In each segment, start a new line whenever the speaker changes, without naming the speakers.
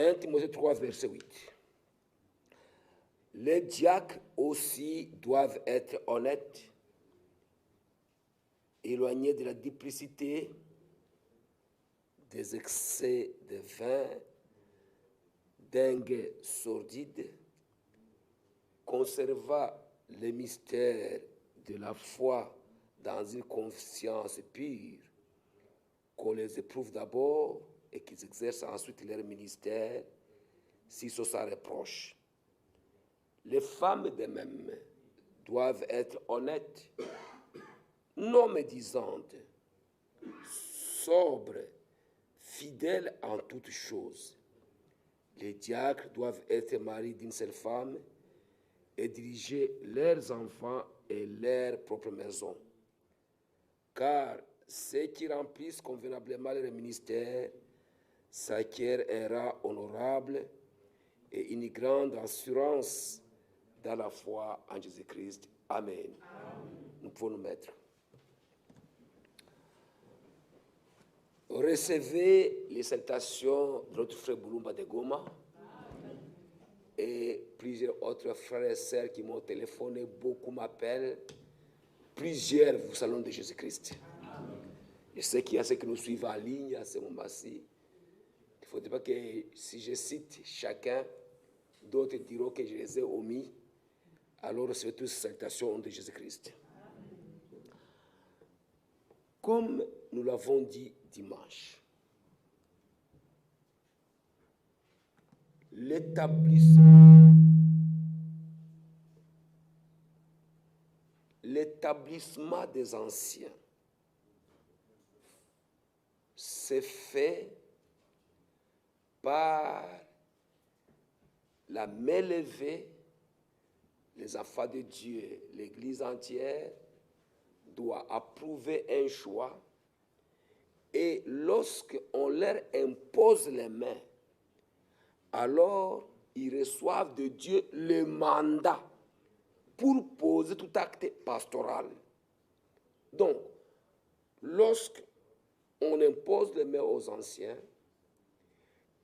1 Timothée 3, verset 8. Les diacres aussi doivent être honnêtes, éloignés de la duplicité, des excès de vin, dingues sordides, conservant les mystères de la foi dans une conscience pure, qu'on les éprouve d'abord et qu'ils exercent ensuite leur ministère si ce s'en reproche. Les femmes de même doivent être honnêtes, non médisantes, sobres, fidèles en toutes choses. Les diacres doivent être maris d'une seule femme et diriger leurs enfants et leur propre maison. Car ceux qui remplissent convenablement leur ministère s'acquièrent un rang honorable et une grande assurance dans la foi en Jésus-Christ. Amen. Amen. Nous pouvons nous mettre. Recevez les salutations de notre frère Boulumba de Goma. Amen. Et plusieurs autres frères et sœurs qui m'ont téléphoné, beaucoup m'appellent. Plusieurs vous saluent de Jésus-Christ. Je sais qu'il y a ceux qui nous suivent en ligne à ce moment-ci. Il ne faudrait pas que si je cite chacun, d'autres diront que je les ai omis. Alors recevez tous ces salutations de Jésus-Christ. Comme nous l'avons dit dimanche, l'établissement des anciens s'est fait par la main levée. Les enfants de Dieu, l'Église entière, doit approuver un choix. Et lorsqu'on leur impose les mains, alors ils reçoivent de Dieu le mandat pour poser tout acte pastoral. Donc, lorsqu'on impose les mains aux anciens,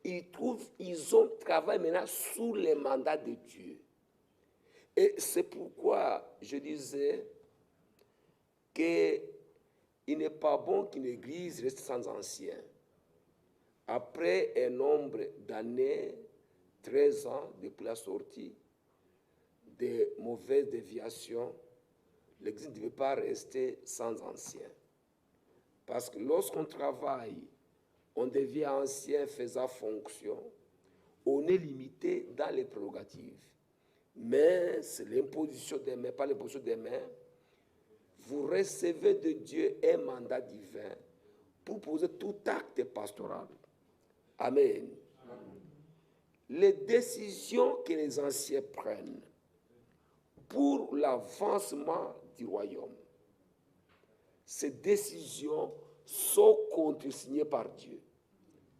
ils ont travaillé maintenant sous le mandat de Dieu. Et c'est pourquoi je disais qu'il n'est pas bon qu'une église reste sans anciens. Après un nombre d'années, 13 ans depuis la sortie des mauvaises déviations, l'église ne devait pas rester sans anciens. Parce que lorsqu'on travaille, on devient ancien faisant fonction, on est limité dans les prérogatives. Mais c'est l'imposition des mains, pas l'imposition des mains. Vous recevez de Dieu un mandat divin pour poser tout acte pastoral. Amen. Amen. Les décisions que les anciens prennent pour l'avancement du royaume, ces décisions sont contresignées par Dieu.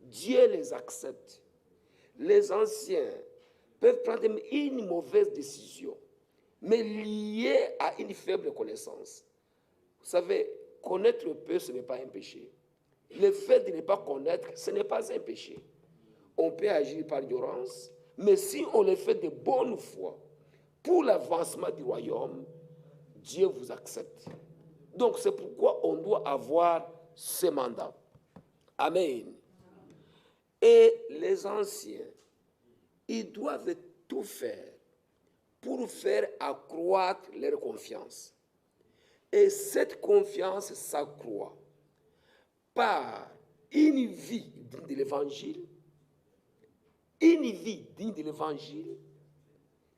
Dieu les accepte. Les anciens peuvent prendre une mauvaise décision, mais liée à une faible connaissance. Vous savez, connaître peu, ce n'est pas un péché. Le fait de ne pas connaître, ce n'est pas un péché. On peut agir par ignorance, mais si on le fait de bonne foi, pour l'avancement du royaume, Dieu vous accepte. Donc c'est pourquoi on doit avoir ce mandat. Amen. Et les anciens, ils doivent tout faire pour faire accroître leur confiance. Et cette confiance s'accroît par une vie digne de l'Évangile,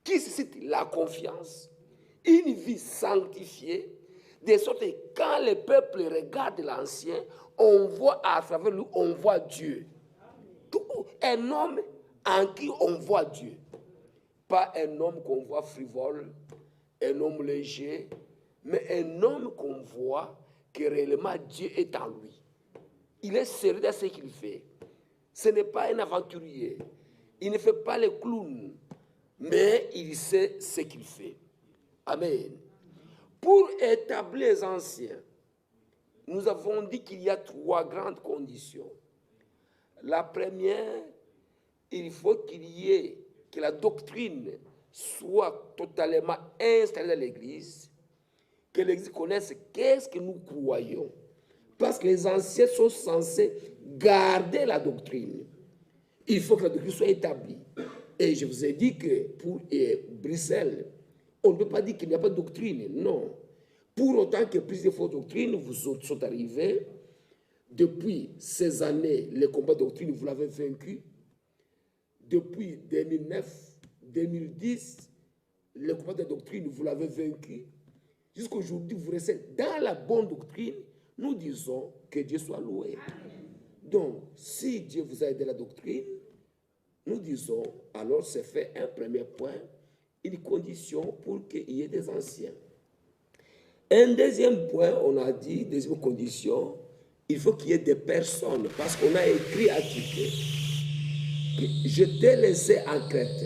qui suscite la confiance, une vie sanctifiée, de sorte que quand le peuple regarde l'ancien, on voit à travers lui, on voit Dieu. Un homme en qui on voit Dieu. Pas un homme qu'on voit frivole, un homme léger, mais un homme qu'on voit que réellement Dieu est en lui. Il est sérieux dans ce qu'il fait. Ce n'est pas un aventurier. Il ne fait pas le clown, mais il sait ce qu'il fait. Amen. Pour établir les anciens, nous avons dit qu'il y a 3 grandes conditions. La première, il faut qu'il y ait, que la doctrine soit totalement installée dans l'Église, que l'Église connaisse qu'est-ce que nous croyons. Parce que les anciens sont censés garder la doctrine. Il faut que la doctrine soit établie. Et je vous ai dit que pour Bruxelles, on ne peut pas dire qu'il n'y a pas de doctrine. Non. Pour autant que plusieurs fausses doctrines vous sont arrivées, depuis ces années, les combats de doctrine, vous l'avez vaincu. Depuis 2009, 2010, les combats de doctrine, vous l'avez vaincu. Jusqu'aujourd'hui, vous restez dans la bonne doctrine. Nous disons que Dieu soit loué. Donc, si Dieu vous a aidé la doctrine, nous disons, alors c'est fait un premier point, une condition pour qu'il y ait des anciens. Un deuxième point, on a dit, deuxième condition, il faut qu'il y ait des personnes, parce qu'on a écrit à Tite, que je t'ai laissé en Crète,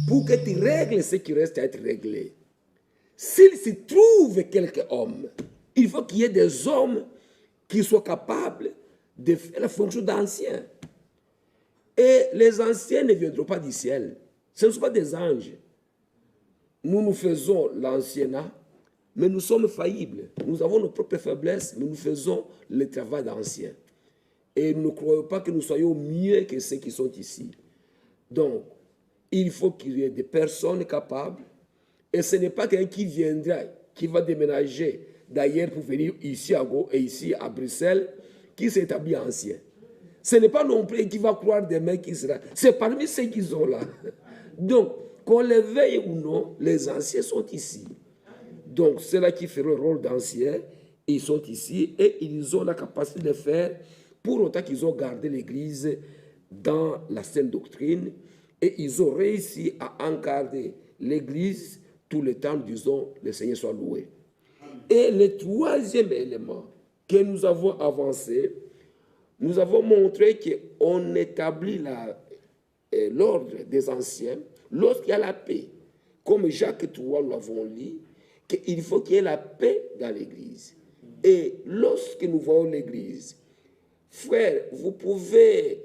pour que tu règles ce qui reste à être réglé. S'il s'y trouve quelques hommes, il faut qu'il y ait des hommes qui soient capables de faire la fonction d'anciens. Et les anciens ne viendront pas du ciel. Ce ne sont pas des anges. Nous faisons l'anciennat, mais nous sommes faillibles. Nous avons nos propres faiblesses, mais nous faisons le travail d'anciens. Et nous ne croyons pas que nous soyons mieux que ceux qui sont ici. Donc, il faut qu'il y ait des personnes capables. Et ce n'est pas quelqu'un qui viendra, qui va déménager d'ailleurs pour venir ici à Go et ici à Bruxelles, qui s'établit ancien. Ce n'est pas non plus qui va croire demain qui sera. C'est parmi ceux qui sont là. Donc, qu'on les veuille ou non, les anciens sont ici. Donc, ceux-là qui feront le rôle d'anciens, ils sont ici et ils ont la capacité de faire, pour autant qu'ils ont gardé l'Église dans la saine doctrine et ils ont réussi à encadrer l'Église tout le temps, disons, le Seigneur soit loué. Et le troisième élément que nous avons avancé, nous avons montré qu'on établit l'ordre des anciens lorsqu'il y a la paix. Comme Jacques 3, nous l'avons lu, qu'il faut qu'il y ait la paix dans l'Église. Et lorsque nous voyons l'Église, frère, vous pouvez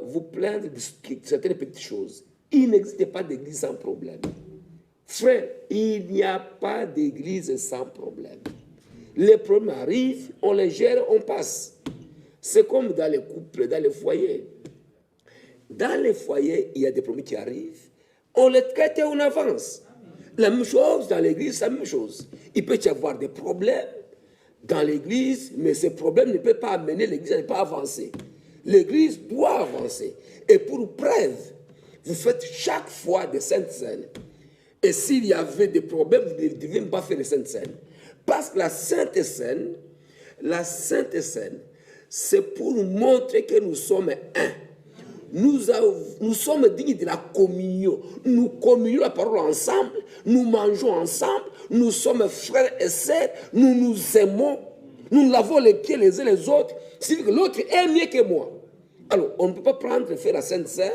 vous plaindre de certaines petites choses. Il n'existe pas d'église sans problème. Frère, il n'y a pas d'église sans problème. Les problèmes arrivent, on les gère, on passe. C'est comme dans les couples, dans les foyers. Dans les foyers, il y a des problèmes qui arrivent. On les traite et on avance. La même chose dans l'église, c'est la même chose. Il peut y avoir des problèmes dans l'église, mais ces problèmes ne peuvent pas amener l'église à ne pas avancer. L'église doit avancer. Et pour preuve, vous faites chaque fois des saintes scènes. Et s'il y avait des problèmes, vous ne devez même pas faire les saintes scènes. Parce que la sainte scène, c'est pour nous montrer que nous sommes un. Nous sommes dignes de la communion. Nous communions la parole ensemble, nous mangeons ensemble, nous sommes frères et sœurs, nous nous aimons, nous lavons les pieds les uns les autres. C'est que l'autre est mieux que moi. Alors, on ne peut pas prendre et faire la Sainte Seine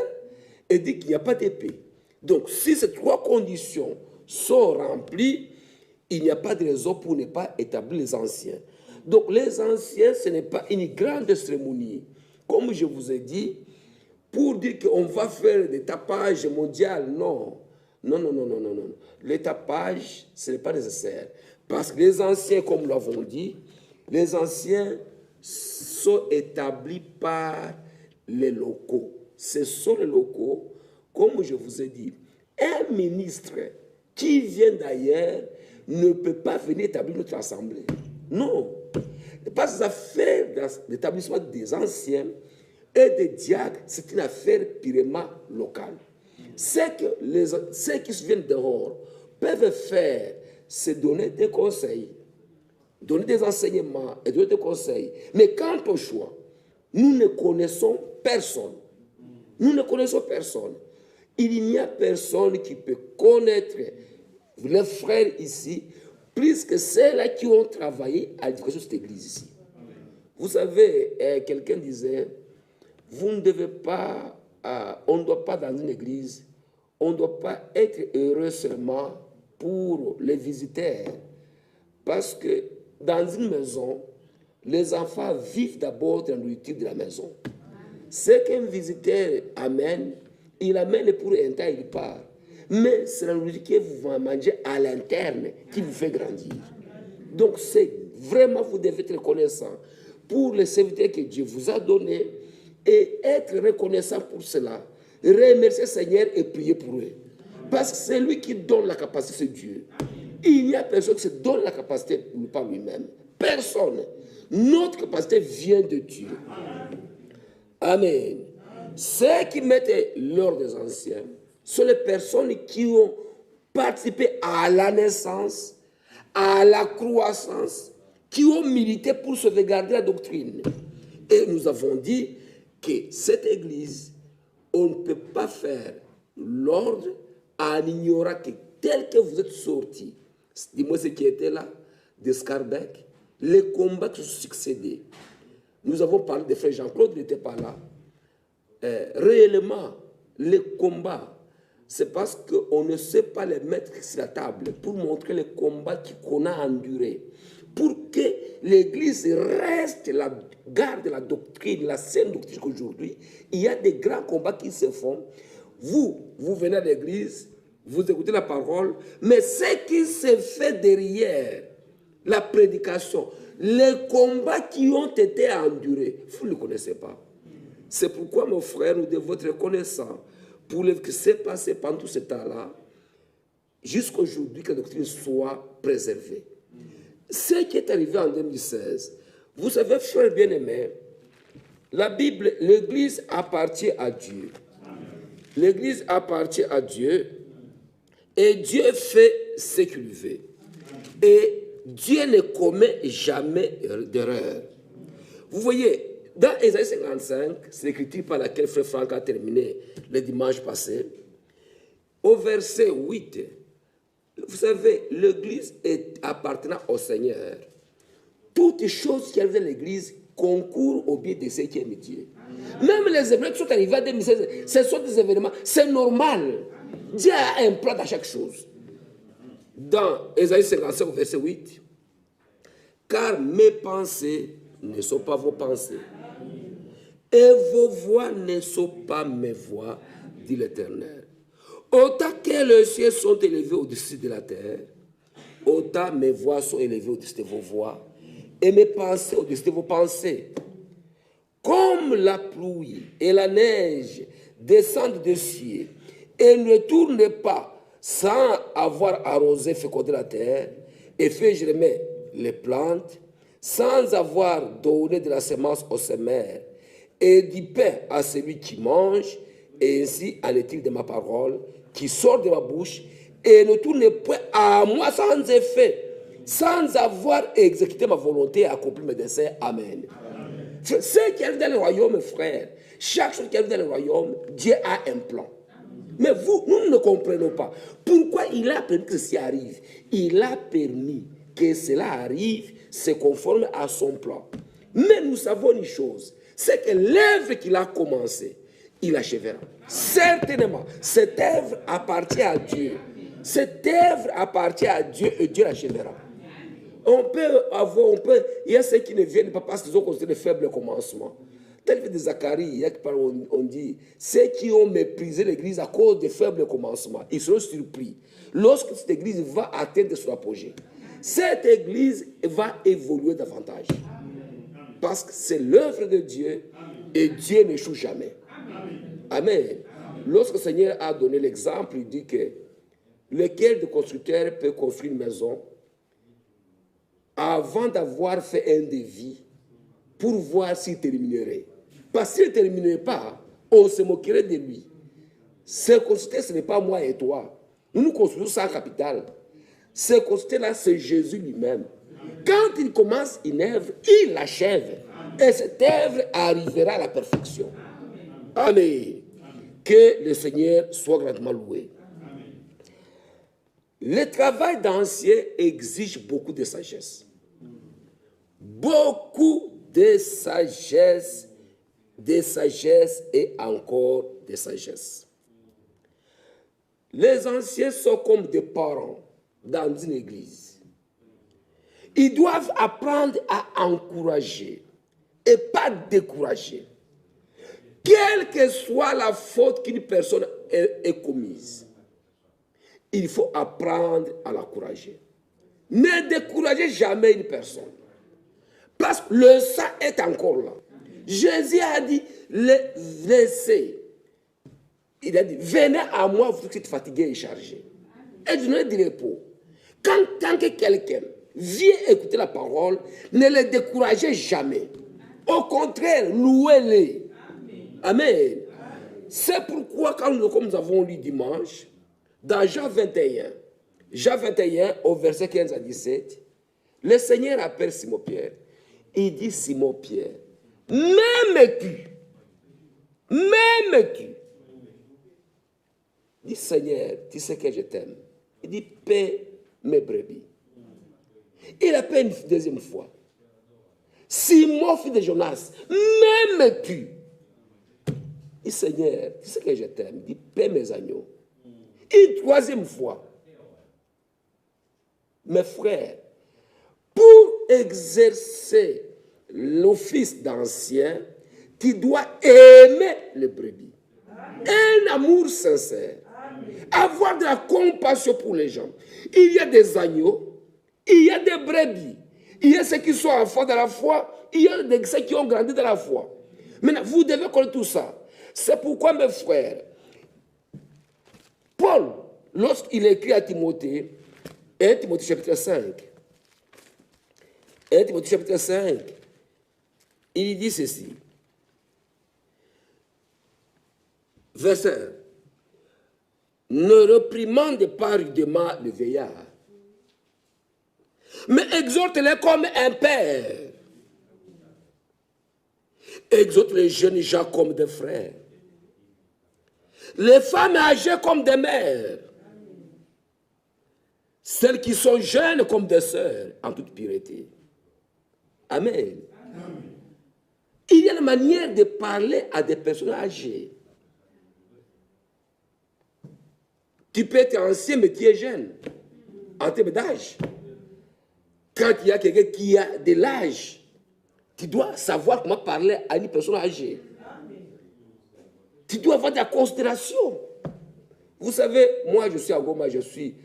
et dire qu'il n'y a pas d'épée. Donc, si ces trois conditions sont remplies, il n'y a pas de raison pour ne pas établir les anciens. Donc, les anciens, ce n'est pas une grande cérémonie. Comme je vous ai dit, pour dire qu'on va faire des tapages mondiaux, non. Non. Les tapages, ce n'est pas nécessaire. Parce que les anciens, comme nous l'avons dit, les anciens sont établis par les locaux. Ce sont les locaux, comme je vous ai dit. Un ministre qui vient d'ailleurs ne peut pas venir établir notre assemblée. Non. Parce que les affaires d'établissement des anciens et des diacres, c'est une affaire purement locale. C'est que ceux qui se viennent dehors peuvent faire, c'est donner des conseils, donner des enseignements et donner des conseils. Mais quant au choix, nous ne connaissons personne. Nous ne connaissons personne. Il n'y a personne qui peut connaître les frères ici, plus que ceux-là qui ont travaillé à l'éducation de cette église ici. Vous savez, quelqu'un disait, vous ne devez pas, on ne doit pas dans une église, on ne doit pas être heureux seulement pour les visiteurs. Parce que dans une maison, les enfants vivent d'abord de la nourriture de la maison. Ce qu'un visiteur amène, il amène pour un temps, il part. Mais c'est la nourriture que vous mangez à l'interne qui vous fait grandir. Donc c'est vraiment, vous devez être reconnaissant pour les serviteurs que Dieu vous a donnés et être reconnaissant pour cela. Remercier le Seigneur et prier pour eux. Parce que c'est lui qui donne la capacité, c'est Dieu. Il n'y a personne qui se donne la capacité par lui-même. Personne. Notre capacité vient de Dieu. Amen. Ceux qui mettent l'ordre des anciens sont les personnes qui ont participé à la naissance, à la croissance, qui ont milité pour sauvegarder la doctrine. Et nous avons dit que cette église, on ne peut pas faire l'ordre en ignorant que tel que vous êtes sortis, dis-moi ce qui était là, de Scarbeck, les combats qui se sont succédés. Nous avons parlé de frère Jean-Claude, il n'était pas là. Réellement, les combats, c'est parce qu'on ne sait pas les mettre sur la table pour montrer les combats qu'on a endurés. Pour que l'Église reste la garde de la doctrine, la saine doctrine qu'aujourd'hui, il y a des grands combats qui se font. Vous venez à l'Église, vous écoutez la parole, mais ce qui se fait derrière la prédication, les combats qui ont été endurés, vous ne le connaissez pas. C'est pourquoi, mon frère, nous devons être reconnaissants pour ce qui s'est passé pendant tout ce temps-là, jusqu'à aujourd'hui, que la doctrine soit préservée. Ce qui est arrivé en 2016, vous savez, frères bien-aimés, la Bible, l'Église appartient à Dieu. L'Église appartient à Dieu et Dieu fait ce qu'il veut. Et Dieu ne commet jamais d'erreur. Vous voyez, dans Ésaïe 55, c'est l'écriture par laquelle frère Franck a terminé le dimanche passé, au verset 8, vous savez, l'Église est appartenant au Seigneur. Toutes choses qui arrivent dans l'Église concourent au bien de ceux qui aiment Dieu. Même les événements qui sont arrivés en 2016, ce sont des événements, c'est normal. Dieu a un plan dans chaque chose. Dans Ésaïe 55, verset 8, car mes pensées ne sont pas vos pensées, et vos voix ne sont pas mes voix, dit l'Éternel. Autant que les cieux sont élevés au-dessus de la terre, autant mes voix sont élevées au-dessus de vos voix, et mes pensées au-dessus de vos pensées. Comme la pluie et la neige descendent des cieux et ne tournent pas sans avoir arrosé, fécondé la terre et fait germer les plantes, sans avoir donné de la semence aux semeurs et du pain à celui qui mange, et ainsi en est-il de ma parole qui sort de ma bouche et ne tourne point à moi sans effet, sans avoir exécuté ma volonté et accompli mes desseins. Amen. Ce qui arrive dans le royaume, frère, chaque chose qui arrive dans le royaume, Dieu a un plan. Mais nous ne comprenons pas. Pourquoi il a permis que ceci arrive? Il a permis que cela arrive, c'est conforme à son plan. Mais nous savons une chose, c'est que l'œuvre qu'il a commencée, il achèvera. Certainement, cette œuvre appartient à Dieu. Cette œuvre appartient à Dieu et Dieu l'achèvera. Il y a ceux qui ne viennent pas parce qu'ils ont considéré de faibles commencements. Tel que de Zacharie, on dit, ceux qui ont méprisé l'église à cause des faibles commencements, ils seront surpris lorsque cette église va atteindre son apogée. Cette église va évoluer davantage. Parce que c'est l'œuvre de Dieu et Dieu n'échoue jamais. Amen. Lorsque le Seigneur a donné l'exemple, il dit que lequel de constructeur peut construire une maison avant d'avoir fait un devis pour voir s'il terminerait. Parce qu'il ne terminerait pas, on se moquerait de lui. Ce constructeur, ce n'est pas moi et toi. Nous construisons sans capital. Ce constructeur-là, c'est Jésus lui-même. Quand il commence une œuvre, il l'achève. Et cette œuvre arrivera à la perfection. Amen. Que le Seigneur soit grandement loué. Le travail d'ancien exige beaucoup de sagesse. Beaucoup de sagesse et encore de sagesse. Les anciens sont comme des parents dans une église. Ils doivent apprendre à encourager et pas décourager. quelle que soit la faute qu'une personne ait commise, il faut apprendre à l'encourager. Ne découragez jamais une personne. Parce que le sang est encore là. Jésus a dit, laissez. Il a dit, venez à moi, vous qui êtes fatigués et chargés. Et je ne dirai pas. Tant que quelqu'un vient écouter la parole, ne le découragez jamais. Au contraire, louez-les. Amen. C'est pourquoi, comme nous avons lu dimanche, dans Jean 21, au verset 15 à 17, le Seigneur appelle Simon-Pierre. Il dit, Simon-Pierre, m'aimes-tu? M'aimes-tu? Il dit, Seigneur, tu sais que je t'aime. Il dit, paie mes brebis. Il appelle une deuxième fois. Simon, fils de Jonas, m'aimes-tu? Il dit, Seigneur, tu sais que je t'aime. Il dit, paie mes agneaux. Une troisième fois. Mes frères, pour exercer l'office d'ancien, tu dois aimer les brebis. Un amour sincère. Avoir de la compassion pour les gens. Il y a des agneaux, il y a des brebis, il y a ceux qui sont enfants de la foi, il y a ceux qui ont grandi dans la foi. Maintenant, vous devez connaître tout ça. C'est pourquoi, mes frères, Paul, lorsqu'il écrit à Timothée, 1 Timothée chapitre 5, 1 Timothée chapitre 5, il dit ceci. Verset 1. Ne réprimande pas rudement le vieillard, mais exhorte-les comme un père. Exhorte les jeunes gens comme des frères. Les femmes âgées comme des mères. Celles qui sont jeunes comme des sœurs, en toute pureté. Amen. Il y a une manière de parler à des personnes âgées. Tu peux être ancien, mais tu es jeune, en termes d'âge. Quand il y a quelqu'un qui a de l'âge, tu dois savoir comment parler à une personne âgée. Tu dois avoir de la considération. Vous savez, moi, je suis à Goma, je suis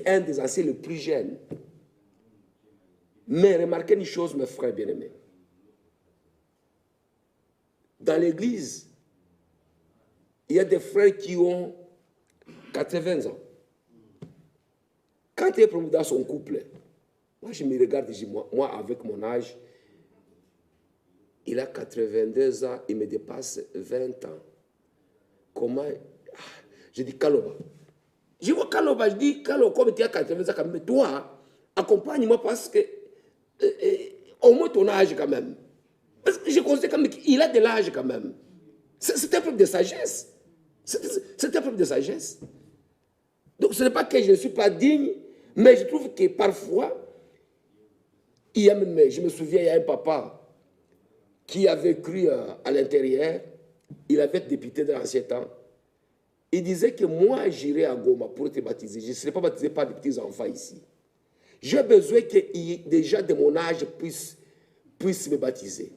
un des anciens les plus jeunes. Mais remarquez une chose, mes frères bien-aimés. Dans l'église, il y a des frères qui ont 80 ans. Quand il est promu dans son couple, moi je me regarde et je dis, moi avec mon âge, il a 82 ans, il me dépasse 20 ans. Comment? Je dis Kaloba. Je vois Kaloba, je dis Kaloba, comme tu as 80 ans quand même, toi, accompagne-moi parce que au moins ton âge quand même. Parce que je considère quand même qu'il a de l'âge quand même. C'est un problème de sagesse. C'est un problème de sagesse. Donc ce n'est pas que je ne suis pas digne, mais je trouve que parfois, il y a même, je me souviens, il y a un papa qui a vécu à l'intérieur, il avait été député dans l'ancien temps. Il disait que moi, j'irai à Goma pour te baptiser. Je ne serai pas baptisé par des petits enfants ici. J'ai besoin que des gens de mon âge puissent me baptiser.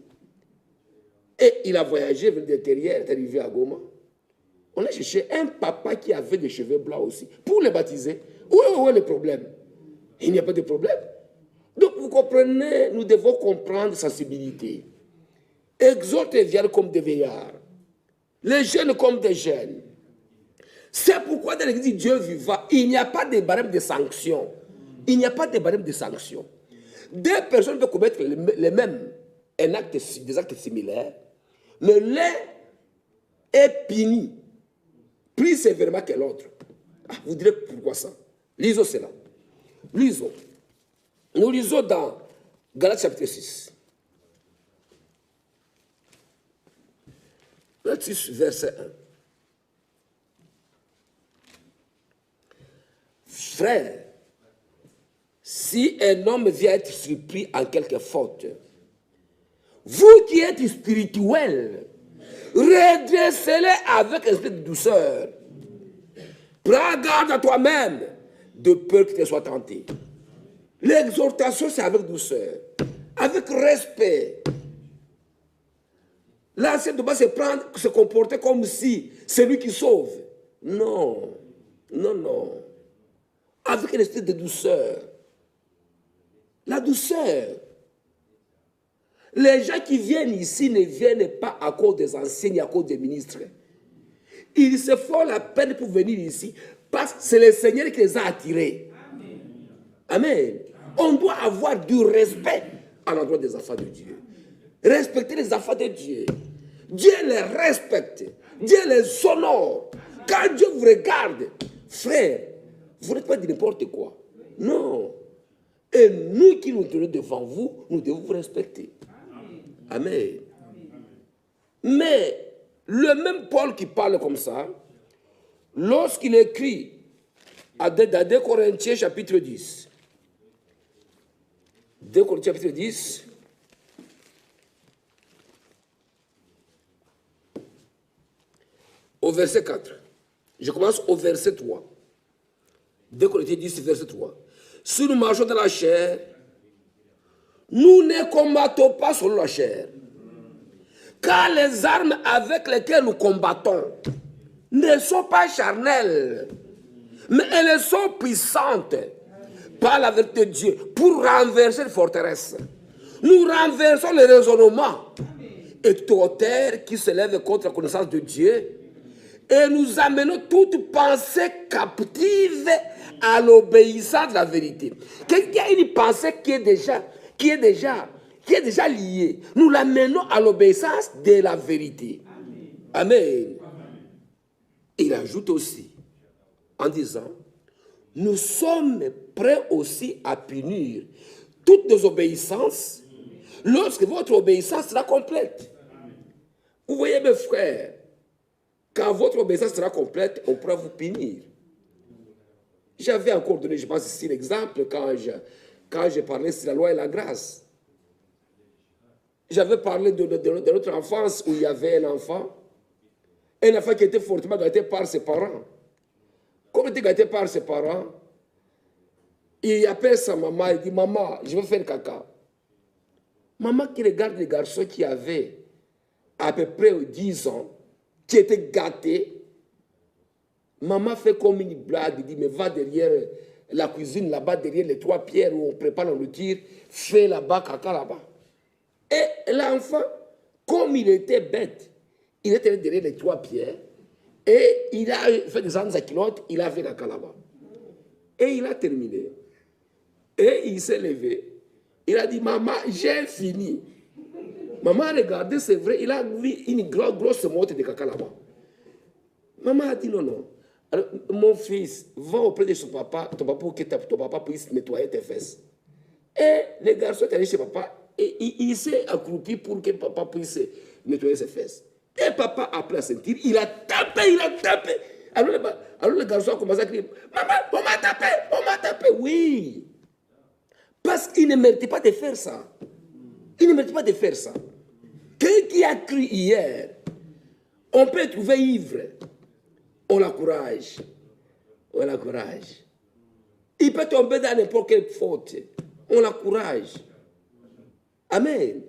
Et il a voyagé vers l'intérieur, est arrivé à Goma. On a cherché un papa qui avait des cheveux blancs aussi, pour le baptiser. Où est le problème? Il n'y a pas de problème. Donc vous comprenez, nous devons comprendre sensibilité. Exhorte les vieillards comme des vieillards, les jeunes comme des jeunes. C'est pourquoi dans l'église Dieu vivant, il n'y a pas de barème de sanctions. Il n'y a pas de barème de sanctions. Deux personnes peuvent commettre les mêmes des actes similaires, mais l'un est puni plus sévèrement que l'autre. Vous direz pourquoi ça? Lisons cela. Lisons. Nous lisons dans Galates chapitre 6. Galates 6, verset 1. Frère, si un homme vient être surpris en quelque faute, vous qui êtes spirituels, redressez-les avec un esprit de douceur. Prends garde à toi-même, de peur que tu sois tenté. L'exhortation, c'est avec douceur, avec respect. L'ancien doit se comporter comme si c'est lui qui sauve. Non, non, non. Avec un esprit de douceur. La douceur. Les gens qui viennent ici ne viennent pas à cause des anciens, à cause des ministres. Ils se font la peine pour venir ici parce que c'est le Seigneur qui les a attirés. Amen. On doit avoir du respect à l'endroit des enfants de Dieu. Respecter les enfants de Dieu. Dieu les respecte. Dieu les honore. Quand Dieu vous regarde, frère, vous n'êtes pas de n'importe quoi. Non. Et nous qui nous tenons devant vous, nous devons vous respecter. Amen. Mais le même Paul qui parle comme ça, lorsqu'il écrit dans 2 Corinthiens chapitre 10, 2 Corinthiens chapitre 10, au verset 4. Je commence au verset 3. 2 Corinthiens 10, verset 3. Si nous marchons dans la chair, nous ne combattons pas selon la chair. Car les armes avec lesquelles nous combattons ne sont pas charnelles, mais elles sont puissantes par la vérité de Dieu pour renverser les forteresses. Nous renversons les raisonnements et toute hauteur qui se lève contre la connaissance de Dieu et nous amenons toute pensée captive à l'obéissance de la vérité. Il y a une pensée qui est déjà liée. Nous l'amenons à l'obéissance de la vérité. Amen. Il ajoute aussi en disant, nous sommes prêts aussi à punir toutes nos obéissances lorsque votre obéissance sera complète. Vous voyez mes frères, quand votre obéissance sera complète, on pourra vous punir. J'avais encore donné, je pense ici l'exemple quand je parlais sur la loi et la grâce. J'avais parlé de notre enfance où il y avait un enfant qui était fortement gâté par ses parents. Comme il était gâté par ses parents, il appelle sa maman, il dit, maman, je veux faire caca. Maman qui regarde les garçons qui avaient à peu près 10 ans, qui étaient gâtés, maman fait comme une blague, il dit, mais va derrière la cuisine, là-bas, derrière les 3 pierres où on prépare la nourriture, fais là-bas, caca là-bas. Et l'enfant, comme il était bête, il était derrière les 3 pierres, et il a fait des années à culotte, il a fait caca là-bas. Et il a terminé. Et il s'est levé. Il a dit, maman, j'ai fini. Maman a regardé, c'est vrai, il a vu une grosse motte de caca là-bas. Maman a dit, non, non. Alors, mon fils, va auprès de ton papa pour que ton papa puisse nettoyer tes fesses. Et le garçon est allé chez papa et il s'est accroupi pour que papa puisse nettoyer ses fesses. Et papa a pris la ceinture, il a tapé. Alors le garçon a commencé à crier, maman, on m'a tapé, oui. Parce qu'il ne méritait pas de faire ça. Il ne méritait pas de faire ça. Quelqu'un qui a cru hier, on peut trouver ivre. On l'encourage. On l'encourage. Il peut tomber dans n'importe quelle faute. On l'encourage. Amen.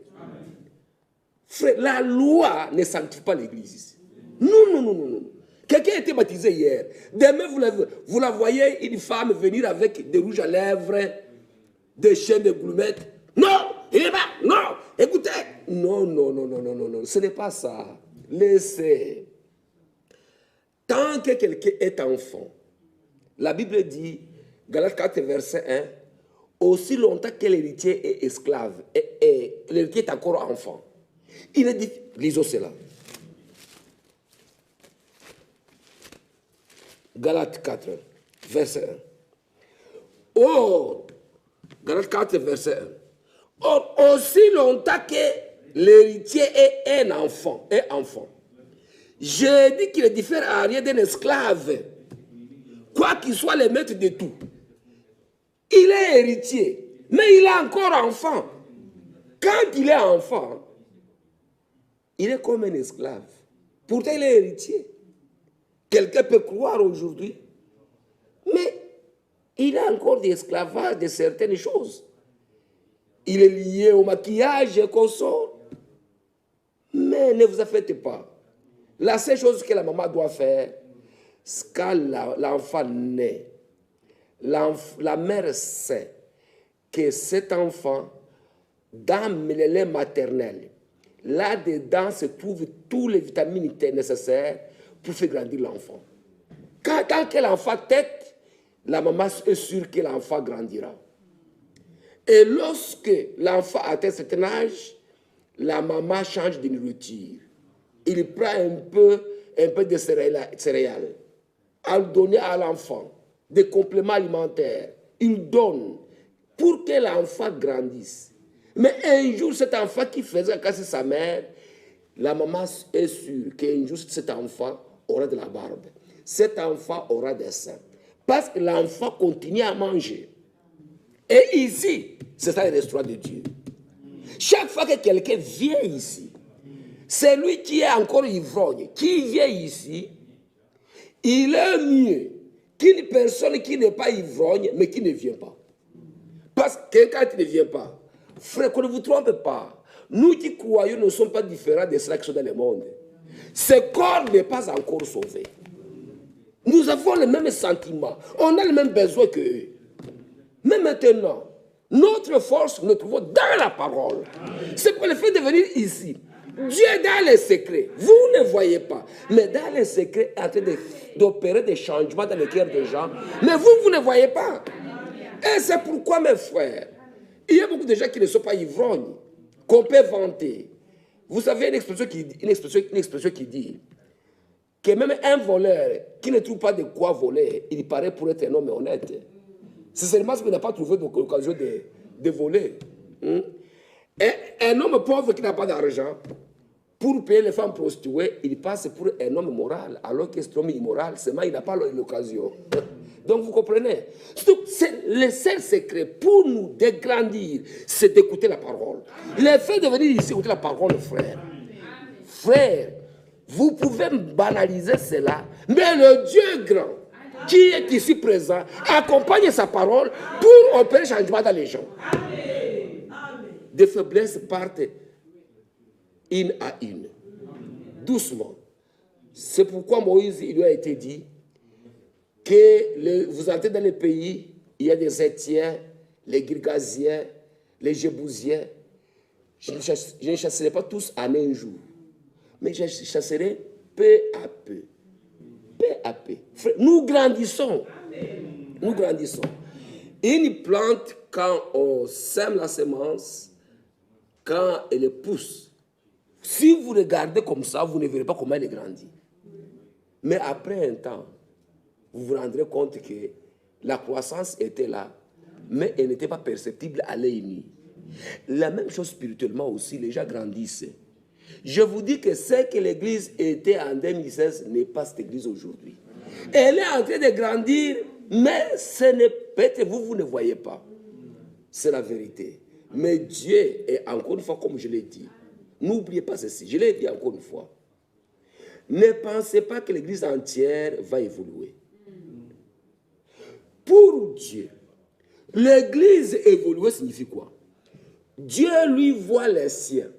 Frère, la loi ne sanctifie pas l'église. Non. Quelqu'un a été baptisé hier. Demain, vous la voyez, une femme venir avec des rouges à lèvres, des chaînes de goumettes. Non, il est pas. Non, écoutez. Non. Ce n'est pas ça. Laissez. Tant que quelqu'un est enfant, la Bible dit, Galates 4, verset 1, aussi longtemps que l'héritier est esclave, et l'héritier est encore enfant. Il est dit, lisons cela. Galates 4, verset 1. Or, Galates 4, verset 1. Or, aussi longtemps que l'héritier est un enfant, je dis qu'il ne diffère à rien d'un esclave, quoi qu'il soit le maître de tout. Il est héritier, mais il est encore enfant. Quand il est enfant, il est comme un esclave. Pourtant, il est héritier. Quelqu'un peut croire aujourd'hui, mais il a encore des esclavages de certaines choses. Il est lié au maquillage et qu'on sort. Mais ne vous affectez pas. La seule chose que la maman doit faire, quand l'enfant naît, la mère sait que cet enfant, dans le lait maternel, là-dedans se trouvent toutes les vitamines nécessaires pour faire grandir l'enfant. Tant que l'enfant tète, la maman est sûre que l'enfant grandira. Et lorsque l'enfant atteint un certain âge, la maman change de nourriture. Il prend un peu de céréales à donner à l'enfant, des compléments alimentaires. Il donne pour que l'enfant grandisse. Mais un jour, cet enfant qui faisait casser sa mère, la maman est sûre qu'un jour, cet enfant aura de la barbe. Cet enfant aura des seins. Parce que l'enfant continue à manger. Et ici, c'est ça le restaurant de Dieu. Chaque fois que quelqu'un vient ici, c'est lui qui est encore ivrogne, qui vient ici, il est mieux qu'une personne qui n'est pas ivrogne, mais qui ne vient pas. Parce que quelqu'un qui ne vient pas, frère, qu'on ne vous trompe pas, nous qui croyons ne sommes pas différents de ceux qui sont dans le monde. Ce corps n'est pas encore sauvé. Nous avons les mêmes sentiments, on a les mêmes besoins qu'eux. Mais maintenant, notre force, nous trouvons dans la parole. C'est pour le fait de venir ici. Dieu est dans les secrets. Vous ne voyez pas. Mais dans les secrets, en train d'opérer des changements dans le cœur des gens. Mais vous ne voyez pas. Et c'est pourquoi, mes frères, il y a beaucoup de gens qui ne sont pas ivrognes, qu'on peut vanter. Vous savez une expression qui dit que même un voleur qui ne trouve pas de quoi voler, il paraît pour être un homme honnête. C'est seulement parce qu'il n'a pas trouvé l'occasion de voler. Et un homme pauvre qui n'a pas d'argent, pour payer les femmes prostituées, il passe pour un homme moral, alors que cet homme immoral, seulement il n'a pas l'occasion. Donc vous comprenez? C'est le seul secret pour nous dégrandir, c'est d'écouter la parole. Le fait de venir ici écouter la parole, frère. Frère, vous pouvez banaliser cela, mais le Dieu grand, qui est ici présent, accompagne sa parole pour opérer changement dans les gens. Des faiblesses partent une à une, doucement. C'est pourquoi Moïse, il lui a été dit que vous entrez dans les pays, il y a des Hétiens, les Girgasiens, les Jébousiens. Je ne chasserai pas tous en un jour, mais je chasserai peu à peu. Peu à peu. Frère, nous grandissons. Nous grandissons. Une plante, quand on sème la semence, quand elle pousse, si vous regardez comme ça, vous ne verrez pas comment elle grandit. Mais après un temps, vous vous rendrez compte que la croissance était là, mais elle n'était pas perceptible à l'œil nu. La même chose spirituellement aussi, les gens grandissent. Je vous dis que ce que l'église était en 2016 n'est pas cette église aujourd'hui. Elle est en train de grandir, mais ce n'est peut-être vous ne voyez pas. C'est la vérité. Mais Dieu est, encore une fois, comme je l'ai dit, n'oubliez pas ceci, je l'ai dit encore une fois, ne pensez pas que l'église entière va évoluer. Pour Dieu, l'église évoluer signifie quoi? Dieu, lui, voit les siens.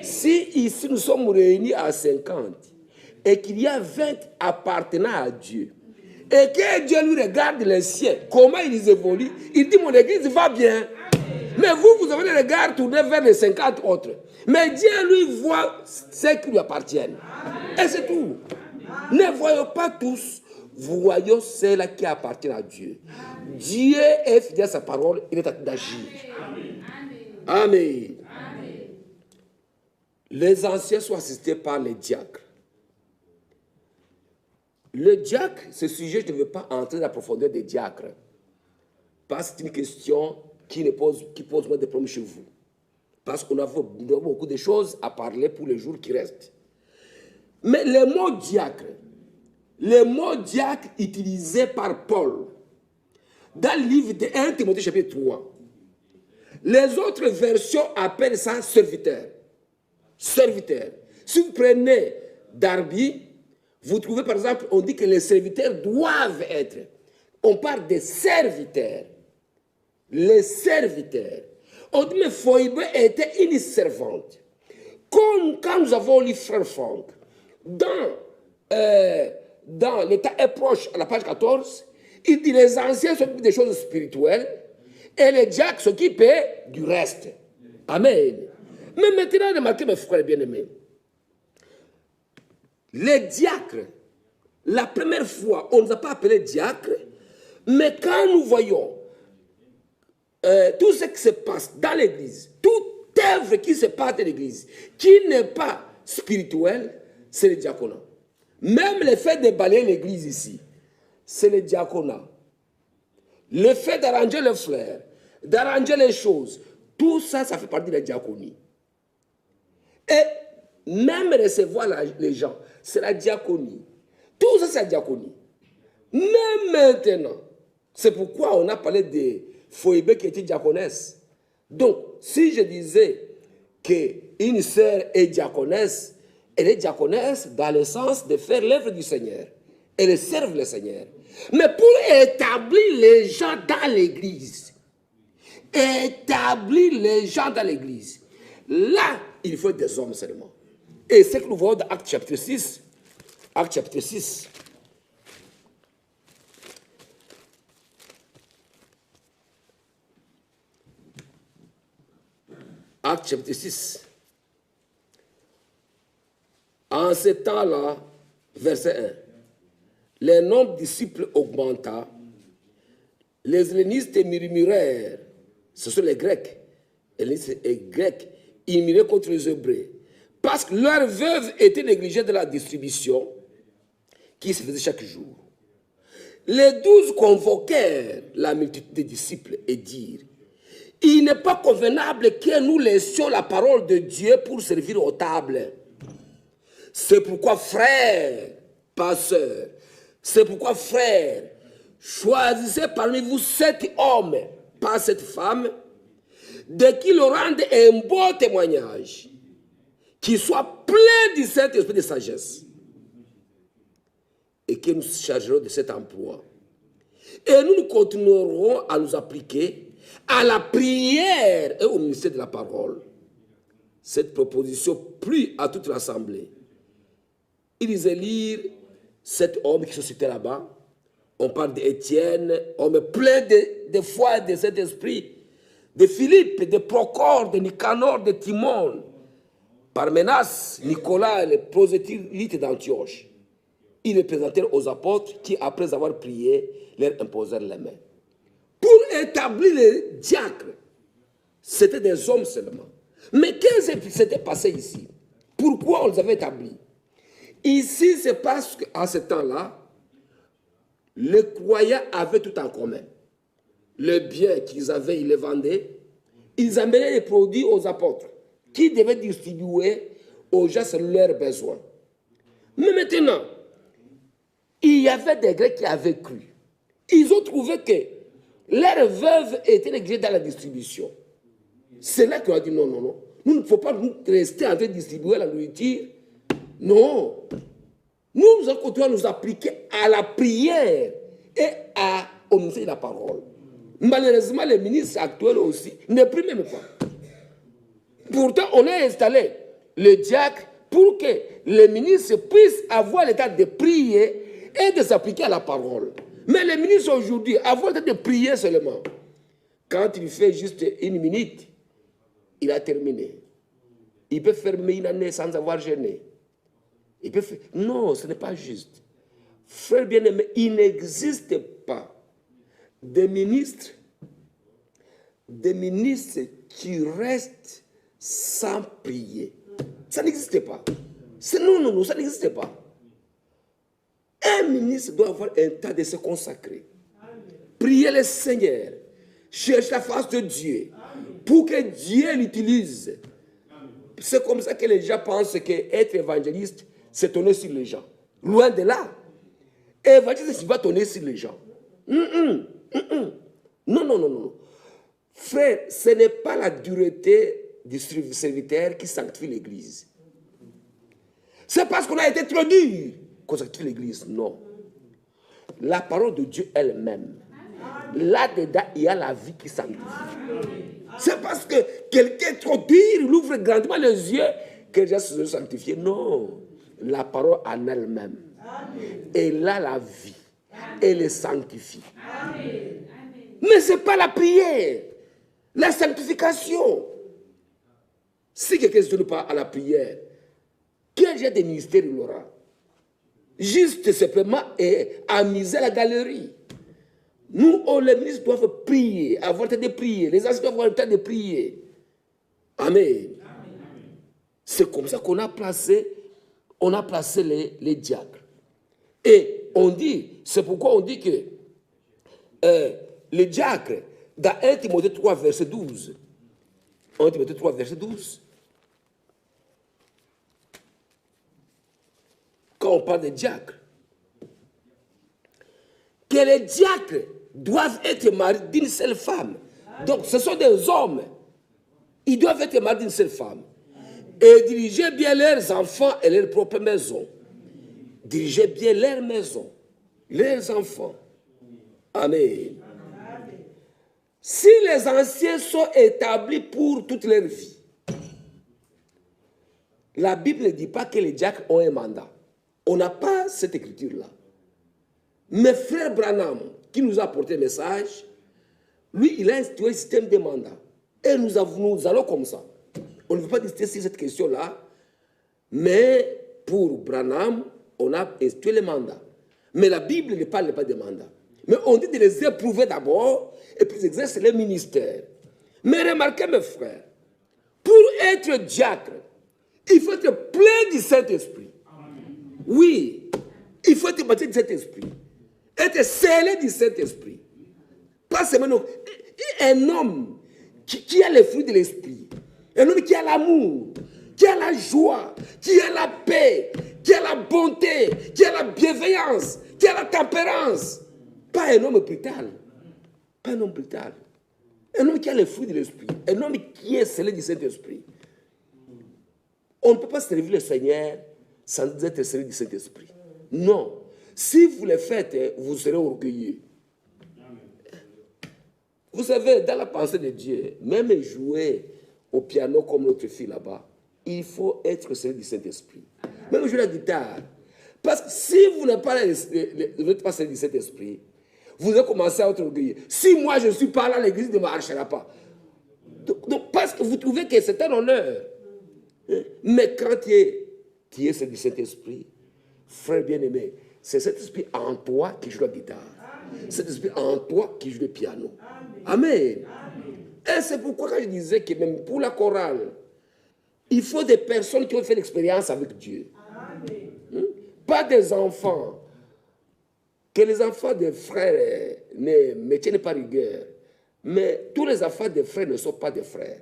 Si ici nous sommes réunis à 50 et qu'il y a 20 appartenant à Dieu, et que Dieu lui regarde les siens, comment ils évoluent, il dit mon église va bien. Mais vous avez le regard tourné vers les 50 autres. Mais Dieu lui voit ceux qui lui appartiennent. Et c'est tout. Ne voyons pas tous, voyons ceux-là qui appartiennent à Dieu. Dieu est fidèle à sa parole, il est en train d'agir. Amen. Les anciens sont assistés par les diacres. Le diacre, ce sujet, je ne veux pas entrer dans la profondeur des diacres. Parce que c'est une question qui pose moins de problèmes chez vous. Parce qu'on a beaucoup de choses à parler pour les jours qui restent. Mais le mot diacre utilisé par Paul dans le livre de 1 Timothée chapitre 3, les autres versions appellent ça serviteur. Serviteur. Si vous prenez Darby, vous trouvez par exemple, on dit que les serviteurs doivent être. On parle des serviteurs. Les serviteurs. On dit, mais Phoebe était une servante. Quand nous avons lu Frère Franck, dans le temps est proche, à la page 14, il dit les anciens s'occupent des choses spirituelles et les diacres s'occupent du reste. Amen. Mais maintenant, remarquez mes frères bien-aimés, les diacres, la première fois, on ne nous a pas appelés diacres, mais quand nous voyons tout ce qui se passe dans l'église, toute œuvre qui se passe dans l'église, qui n'est pas spirituelle, c'est le diaconat. Même le fait de balayer l'église ici, c'est le diaconat. Le fait d'arranger les fleurs, d'arranger les choses, tout ça, ça fait partie de la diaconie. Et même recevoir les gens, c'est la diaconie. Tout ça, c'est la diaconie. Même maintenant, c'est pourquoi on a parlé de Phoebe qui était diaconesse. Donc, si je disais qu'une sœur est diaconesse, elle est diaconesse dans le sens de faire l'œuvre du Seigneur. Elle serve le Seigneur. Mais pour établir les gens dans l'église, là, il faut des hommes seulement. Et c'est ce que nous voyons dans Acte chapitre 6. Acte chapitre 6. Acte chapitre 6. En ce temps-là, verset 1, le nombre de disciples augmenta, les hellénistes murmurèrent, ce sont les Grecs, ils murmuraient contre les Hébreux, parce que leurs veuves étaient négligées de la distribution qui se faisait chaque jour. Les 12 convoquèrent la multitude des disciples et dirent, il n'est pas convenable que nous laissions la parole de Dieu pour servir aux tables. C'est pourquoi, frères, pasteurs, c'est pourquoi, frères, choisissez parmi vous 7 hommes, pas 7 femmes, de qui leur rendent un beau témoignage, qui soit plein du Saint-Esprit de sagesse, et que nous chargerons de cet emploi. Et nous continuerons à nous appliquer à la prière et au ministère de la parole. Cette proposition plut à toute l'assemblée. Ils élirent 7 hommes qui sont cités là-bas. On parle d'Étienne, homme plein de foi et de Saint-Esprit, de Philippe, de Procore, de Nicanor, de Timon, Parménas, Nicolas et les prosélytes d'Antioche. Ils les présentèrent aux apôtres qui, après avoir prié, leur imposèrent les mains. Pour établir les diacres, c'était des hommes seulement. Mais qu'est-ce qui s'était passé ici? Pourquoi on les avait établis? Ici, c'est parce qu'à ce temps-là, les croyants avaient tout en commun. Le bien qu'ils avaient, ils les vendaient. Ils amenaient les produits aux apôtres, qui devaient distribuer aux gens selon leurs besoins. Mais maintenant, il y avait des Grecs qui avaient cru. Ils ont trouvé que leurs veuves étaient négligées dans la distribution. C'est là qu'on a dit non, non, non. Nous ne pouvons pas rester en train de distribuer la nourriture. Non. Nous allons continuer à nous appliquer à la prière et au ministère de la parole. Malheureusement, les ministres actuels aussi ne prient même pas. Pourtant, on a installé le diacre pour que les ministres puissent avoir l'état de prier et de s'appliquer à la parole. Mais les ministres aujourd'hui, avoir l'état de prier seulement, quand il fait juste 1 minute, il a terminé. Il peut fermer une année sans avoir gêné. Il peut faire... Non, ce n'est pas juste. Frère bien-aimé, il n'existe pas des ministres qui restent sans prier. Ça n'existe pas. Non, non, non, ça n'existe pas. Un ministre doit avoir un temps de se consacrer. Prier le Seigneur. Chercher la face de Dieu. Pour que Dieu l'utilise. C'est comme ça que les gens pensent qu'être évangéliste, c'est tourner sur les gens. Loin de là. Évangéliste, il va tourner sur les gens. Non, non, non, non. Frère, ce n'est pas la dureté du serviteur qui sanctifie l'Église. C'est parce qu'on a été trop dur qu'on sanctifie l'Église. Non. La parole de Dieu elle-même. Là-dedans, il y a la vie qui sanctifie. C'est parce que quelqu'un est trop dur, il ouvre grandement les yeux, que déjà se sanctifier. Non, la parole en elle-même. Elle a la vie. Elle est sanctifie. Mais ce n'est pas la prière. La sanctification. Si quelqu'un ne se donne pas à la prière, quel genre de ministère il aura? Juste simplement amuser la galerie. Nous, les ministres doivent prier, avoir le temps de prier. Les anciens doivent avoir le temps de prier. Amen. C'est comme ça qu'on a placé les diacres. Et on dit, c'est pourquoi on dit que les diacres, dans 1 Timothée 3, verset 12, 1 Timothée 3, verset 12, quand on parle des diacres, que les diacres doivent être mariés d'une seule femme. Donc, ce sont des hommes. Ils doivent être mariés d'une seule femme. Et diriger bien leurs enfants et leur propre maison. Diriger bien leur maison, leurs enfants. Amen. Si les anciens sont établis pour toute leur vie, la Bible ne dit pas que les diacres ont un mandat. On n'a pas cette écriture-là. Mais frère Branham, qui nous a apporté le message, lui, il a institué un système de mandats. Et nous allons comme ça. On ne veut pas discuter sur cette question-là, mais pour Branham, on a institué les mandats. Mais la Bible ne parle pas de mandats. Mais on dit de les éprouver d'abord, et puis d'exercer le ministère. Mais remarquez, mes frères, pour être diacre, il faut être plein du Saint-Esprit. Oui, il faut être baptisé du Saint-Esprit. Être scellé du Saint-Esprit. Pas seulement un homme qui a les fruits de l'esprit. Un homme qui a l'amour, qui a la joie, qui a la paix, qui a la bonté, qui a la bienveillance, qui a la tempérance. Pas un homme brutal. Pas un homme brutal. Un homme qui a les fruits de l'esprit. Un homme qui est scellé du Saint-Esprit. On ne peut pas servir le Seigneur sans être scellé du Saint-Esprit. Non. Si vous le faites, vous serez orgueilleux. Vous savez, dans la pensée de Dieu, même jouer au piano comme notre fille là-bas, il faut être scellé du Saint-Esprit. Même jouer la guitare. Parce que si vous n'êtes pas scellé du Saint-Esprit, vous allez commencer à être orgueilleux. Si moi je ne suis pas là, l'église ne marchera pas. Donc, parce que vous trouvez que c'est un honneur. Mais quand tu es scellé du Saint-Esprit, frère bien-aimé, c'est cet esprit en toi qui joue la guitare. Cet esprit en toi qui joue le piano. Amen. Et c'est pourquoi quand je disais que même pour la chorale, il faut des personnes qui ont fait l'expérience avec Dieu. Pas des enfants. Que les enfants des frères ne me tiennent pas rigueur. Mais tous les enfants des frères ne sont pas des frères.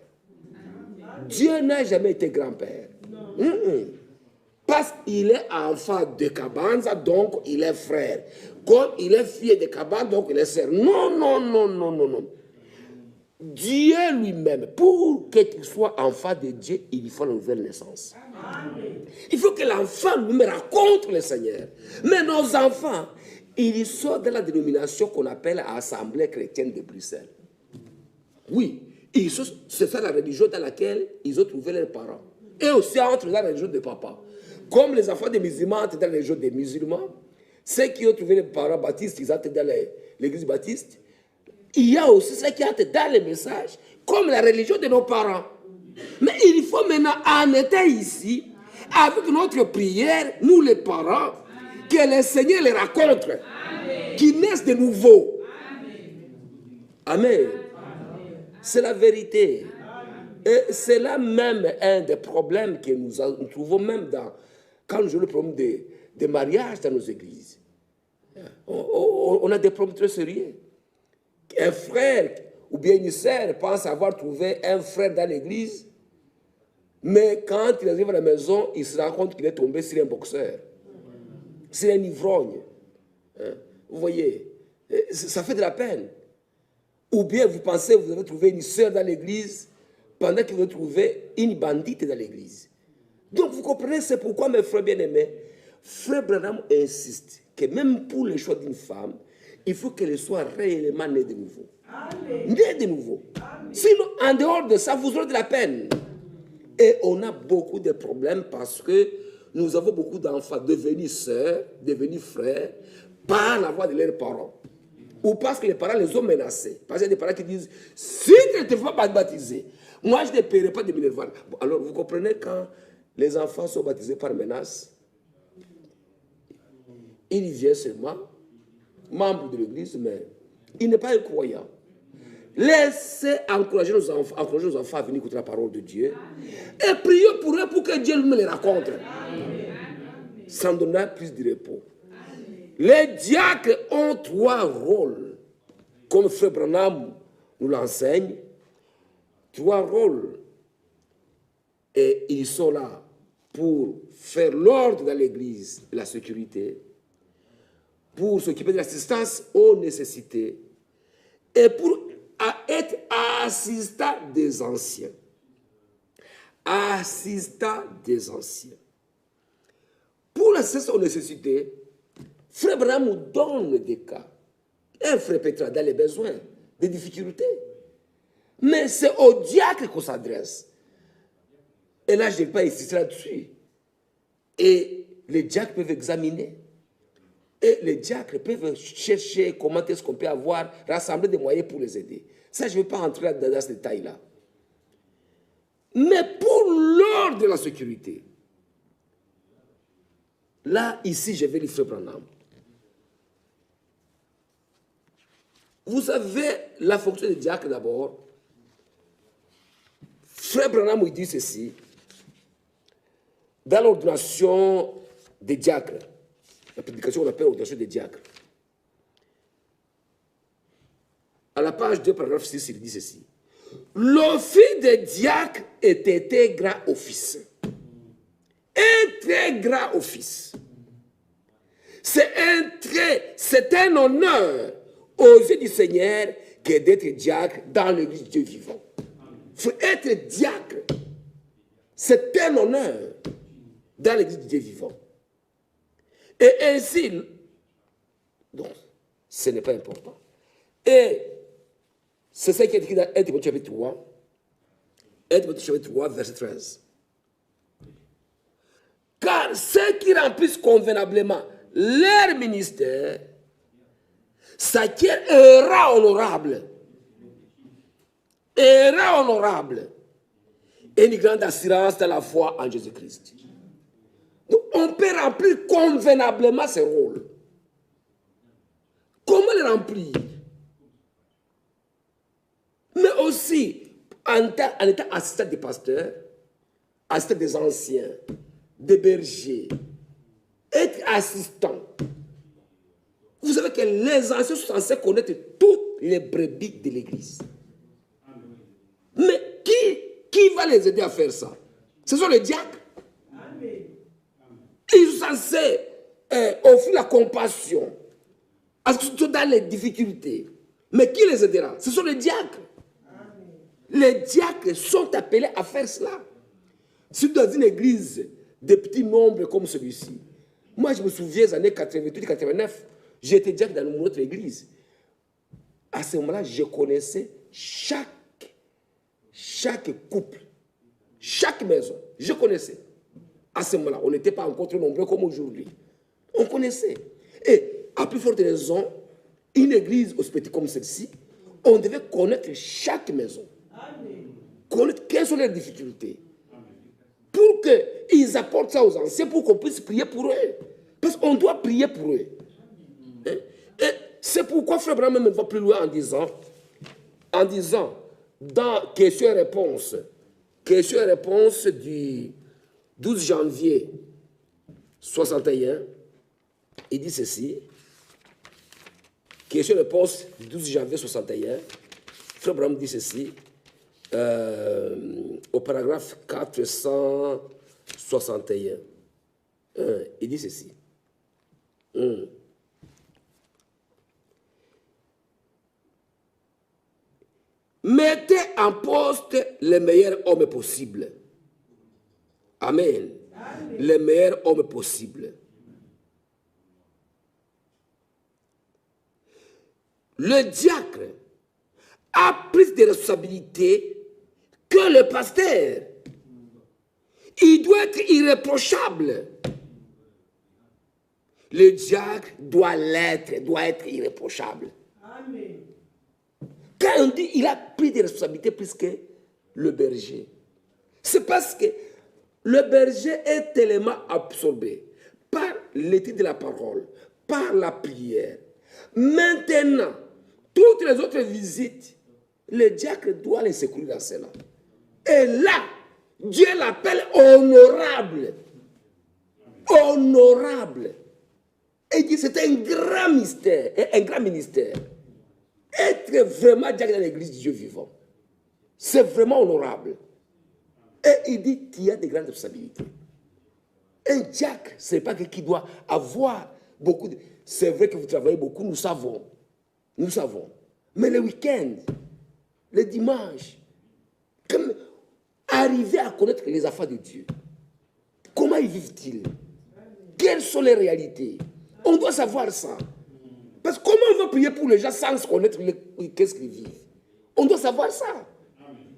Dieu n'a jamais été grand-père. Parce qu'il est enfant de Kabanza, donc il est frère. Comme il est fils de Kabanza, donc il est sœur. Non, non, non, non, non, non. Dieu lui-même, pour que tu sois enfant de Dieu, il faut une nouvelle naissance. Il faut que l'enfant lui-même rencontre le Seigneur. Mais nos enfants, ils sont dans la dénomination qu'on appelle Assemblée chrétienne de Bruxelles. Oui, c'est ça la religion dans laquelle ils ont trouvé leurs parents. Et aussi entre dans la religion de papa. Comme les enfants des musulmans entrent dans la religion des musulmans, ceux qui ont trouvé les parents baptistes, ils entrent dans l'église baptiste. Il y a aussi ceux qui entrent dans les messages, comme la religion de nos parents. Mais il faut maintenant en être ici, avec notre prière, nous les parents, que le Seigneur les rencontre, qu'ils naissent de nouveau. Amen. C'est la vérité. Et c'est là même un des problèmes que nous trouvons même quand nous avons le problème de mariage dans nos églises. On a des problèmes très sérieux. Un frère ou bien une sœur pense avoir trouvé un frère dans l'église, mais quand il arrive à la maison, il se rend compte qu'il est tombé sur un boxeur. C'est un ivrogne. Vous voyez, ça fait de la peine. Ou bien vous pensez que vous avez trouvé une sœur dans l'église pendant que vous avez trouvé une bandite dans l'église. Donc vous comprenez, c'est pourquoi mes frères bien-aimés, Frère Branham insiste que même pour le choix d'une femme, il faut qu'elle soit réellement née de nouveau. Née de nouveau. Sinon, en dehors de ça, vous aurez de la peine. Et on a beaucoup de problèmes parce que nous avons beaucoup d'enfants devenus sœurs, devenus frères, par la voix de leurs parents. Ou parce que les parents les ont menacés. Parce qu'il y a des parents qui disent, si tu ne te fais pas baptiser, moi je ne paierai pas de Minerval. Bon, alors vous comprenez quand les enfants sont baptisés par menace, il vient seulement, membre de l'église, mais il n'est pas un croyant. Laissez encourager nos enfants à venir écouter la parole de Dieu. Et priez pour eux pour que Dieu me les raconte. Ça nous donnera plus de repos. Les diacres ont 3 rôles, comme Frère Branham nous l'enseigne. 3 rôles. Et ils sont là pour faire l'ordre dans l'église, la sécurité, pour s'occuper de l'assistance aux nécessités et pour être assistant des anciens. Assistant des anciens. Pour l'assistance aux nécessités, Frère Branham nous donne des cas. Un frère Petra dans les besoins, des difficultés. Mais c'est au diacre qu'on s'adresse. Et là, je n'ai pas insisté là-dessus. Et les diacres peuvent examiner. Et les diacres peuvent chercher comment est-ce qu'on peut avoir, rassembler des moyens pour les aider. Ça, je ne vais pas rentrer dans ce détail-là. Mais pour l'ordre de la sécurité, là, ici, je vais lire Frère Branham. Vous avez la fonction de diacre d'abord. Frère Branham il dit ceci. Dans l'ordination des diacres, la prédication qu'on appelle l'ordination des diacres, à la page 2, paragraphe 6, il dit ceci. L'office des diacres était un grand office. Un très grand office. C'est un honneur aux yeux du Seigneur que d'être diacre dans l'église de Dieu vivant. Il faut être diacre. C'est un honneur dans l'église de Dieu vivant. Et ainsi, donc, ce n'est pas important. Et c'est ça qui est écrit dans 1 Timothée chapitre 3. 1 Timothée chapitre 3, verset 13. Car ceux qui remplissent convenablement leur ministère s'acquièrent un rang honorable. Un rang honorable. Et une grande assurance dans la foi en Jésus-Christ. Donc, on peut remplir convenablement ce rôle. Comment le remplir? Mais aussi, en étant assistant des pasteurs, assistant des anciens, des bergers, être assistant. Vous savez que les anciens sont censés connaître toutes les brebis de l'église. Mais qui va les aider à faire ça? Ce sont les diacres. Ils sont censés offrir la compassion à ceux qui sont dans les difficultés. Mais qui les aidera? Ce sont les diacres. Les diacres sont appelés à faire cela. Si dans une église de petits nombres comme celui-ci, moi je me souviens des années 88-89, j'étais diacre dans notre église. À ce moment-là, je connaissais chaque couple, chaque maison, je connaissais. À ce moment-là, on n'était pas encore trop nombreux comme aujourd'hui. On connaissait. Et à plus forte raison, une église aussi petite comme celle-ci, on devait connaître chaque maison. Connaître quelles sont les difficultés. Pour qu'ils apportent ça aux anciens, pour qu'on puisse prier pour eux. Parce qu'on doit prier pour eux. Et c'est pourquoi Frère Branham va plus loin en disant, dans question et réponse du 12 janvier 61, il dit ceci. Question et réponse du 12 janvier 61, Frère Branham dit ceci, au paragraphe 461. Il dit ceci. Mettez en poste les meilleurs hommes possibles. Amen. Amen. Les meilleurs hommes possibles. Le diacre a plus de responsabilités que le pasteur. Il doit être irréprochable. Le diacre doit être irréprochable.
Amen.
Quand on dit il a pris des responsabilités plus que le berger, c'est parce que le berger est tellement absorbé par l'étude de la parole, par la prière. Maintenant, toutes les autres visites, le diacre doit les secourir dans cela. Et là, Dieu l'appelle honorable. Honorable. Et dit c'est un grand mystère, un grand ministère. Être vraiment diacre dans l'église du Dieu vivant, c'est vraiment honorable. Et il dit qu'il y a de grandes responsabilités. Un diacre, ce n'est pas quelqu'un qui doit avoir beaucoup de... C'est vrai que vous travaillez beaucoup, nous savons. Nous savons. Mais le week-end, le dimanche, comme arriver à connaître les affaires de Dieu. Comment y vivent-ils? Quelles sont les réalités? On doit savoir ça. Parce que comment on va prier pour les gens sans connaître qu'est-ce qu'ils vivent? On doit savoir ça.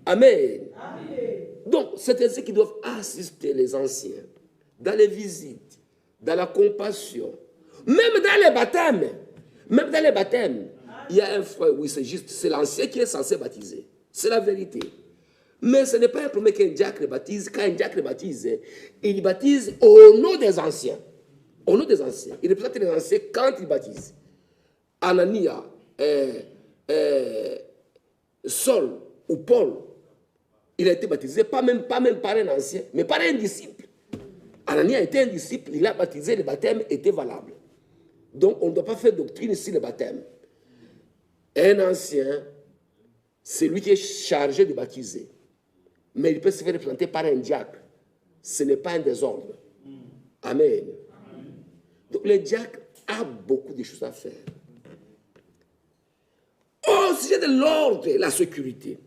Amen. Amen. Donc, c'est ainsi qu'ils doivent assister les anciens dans les visites, dans la compassion, même dans les baptêmes. Même dans les baptêmes, il y a un frère, oui, c'est juste, c'est l'ancien qui est censé baptiser. C'est la vérité. Mais ce n'est pas un problème qu'un diacre baptise. Quand un diacre baptise, il baptise au nom des anciens. Au nom des anciens. Il représente les anciens quand il baptise. Anania, Saul ou Paul, il a été baptisé, pas même par un ancien, mais par un disciple. Anania était un disciple, il a baptisé, le baptême était valable. Donc on ne doit pas faire doctrine sur le baptême. Un ancien, c'est lui qui est chargé de baptiser. Mais il peut se faire représenter par un diacre. Ce n'est pas un désordre. Amen. Donc le diacre a beaucoup de choses à faire. Au sujet de l'ordre et la sécurité,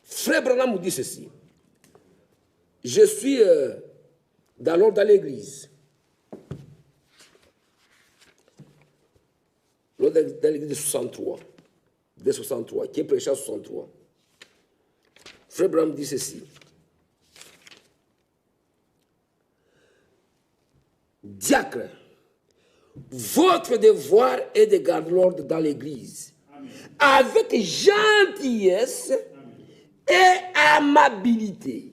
Frère Branham nous dit ceci. Je suis dans l'ordre dans l'église. L'ordre dans l'église de 63. De 63, qui est prêché à 63. Frère Branham dit ceci. Diacre, votre devoir est de garder l'ordre dans l'église. Avec gentillesse et amabilité.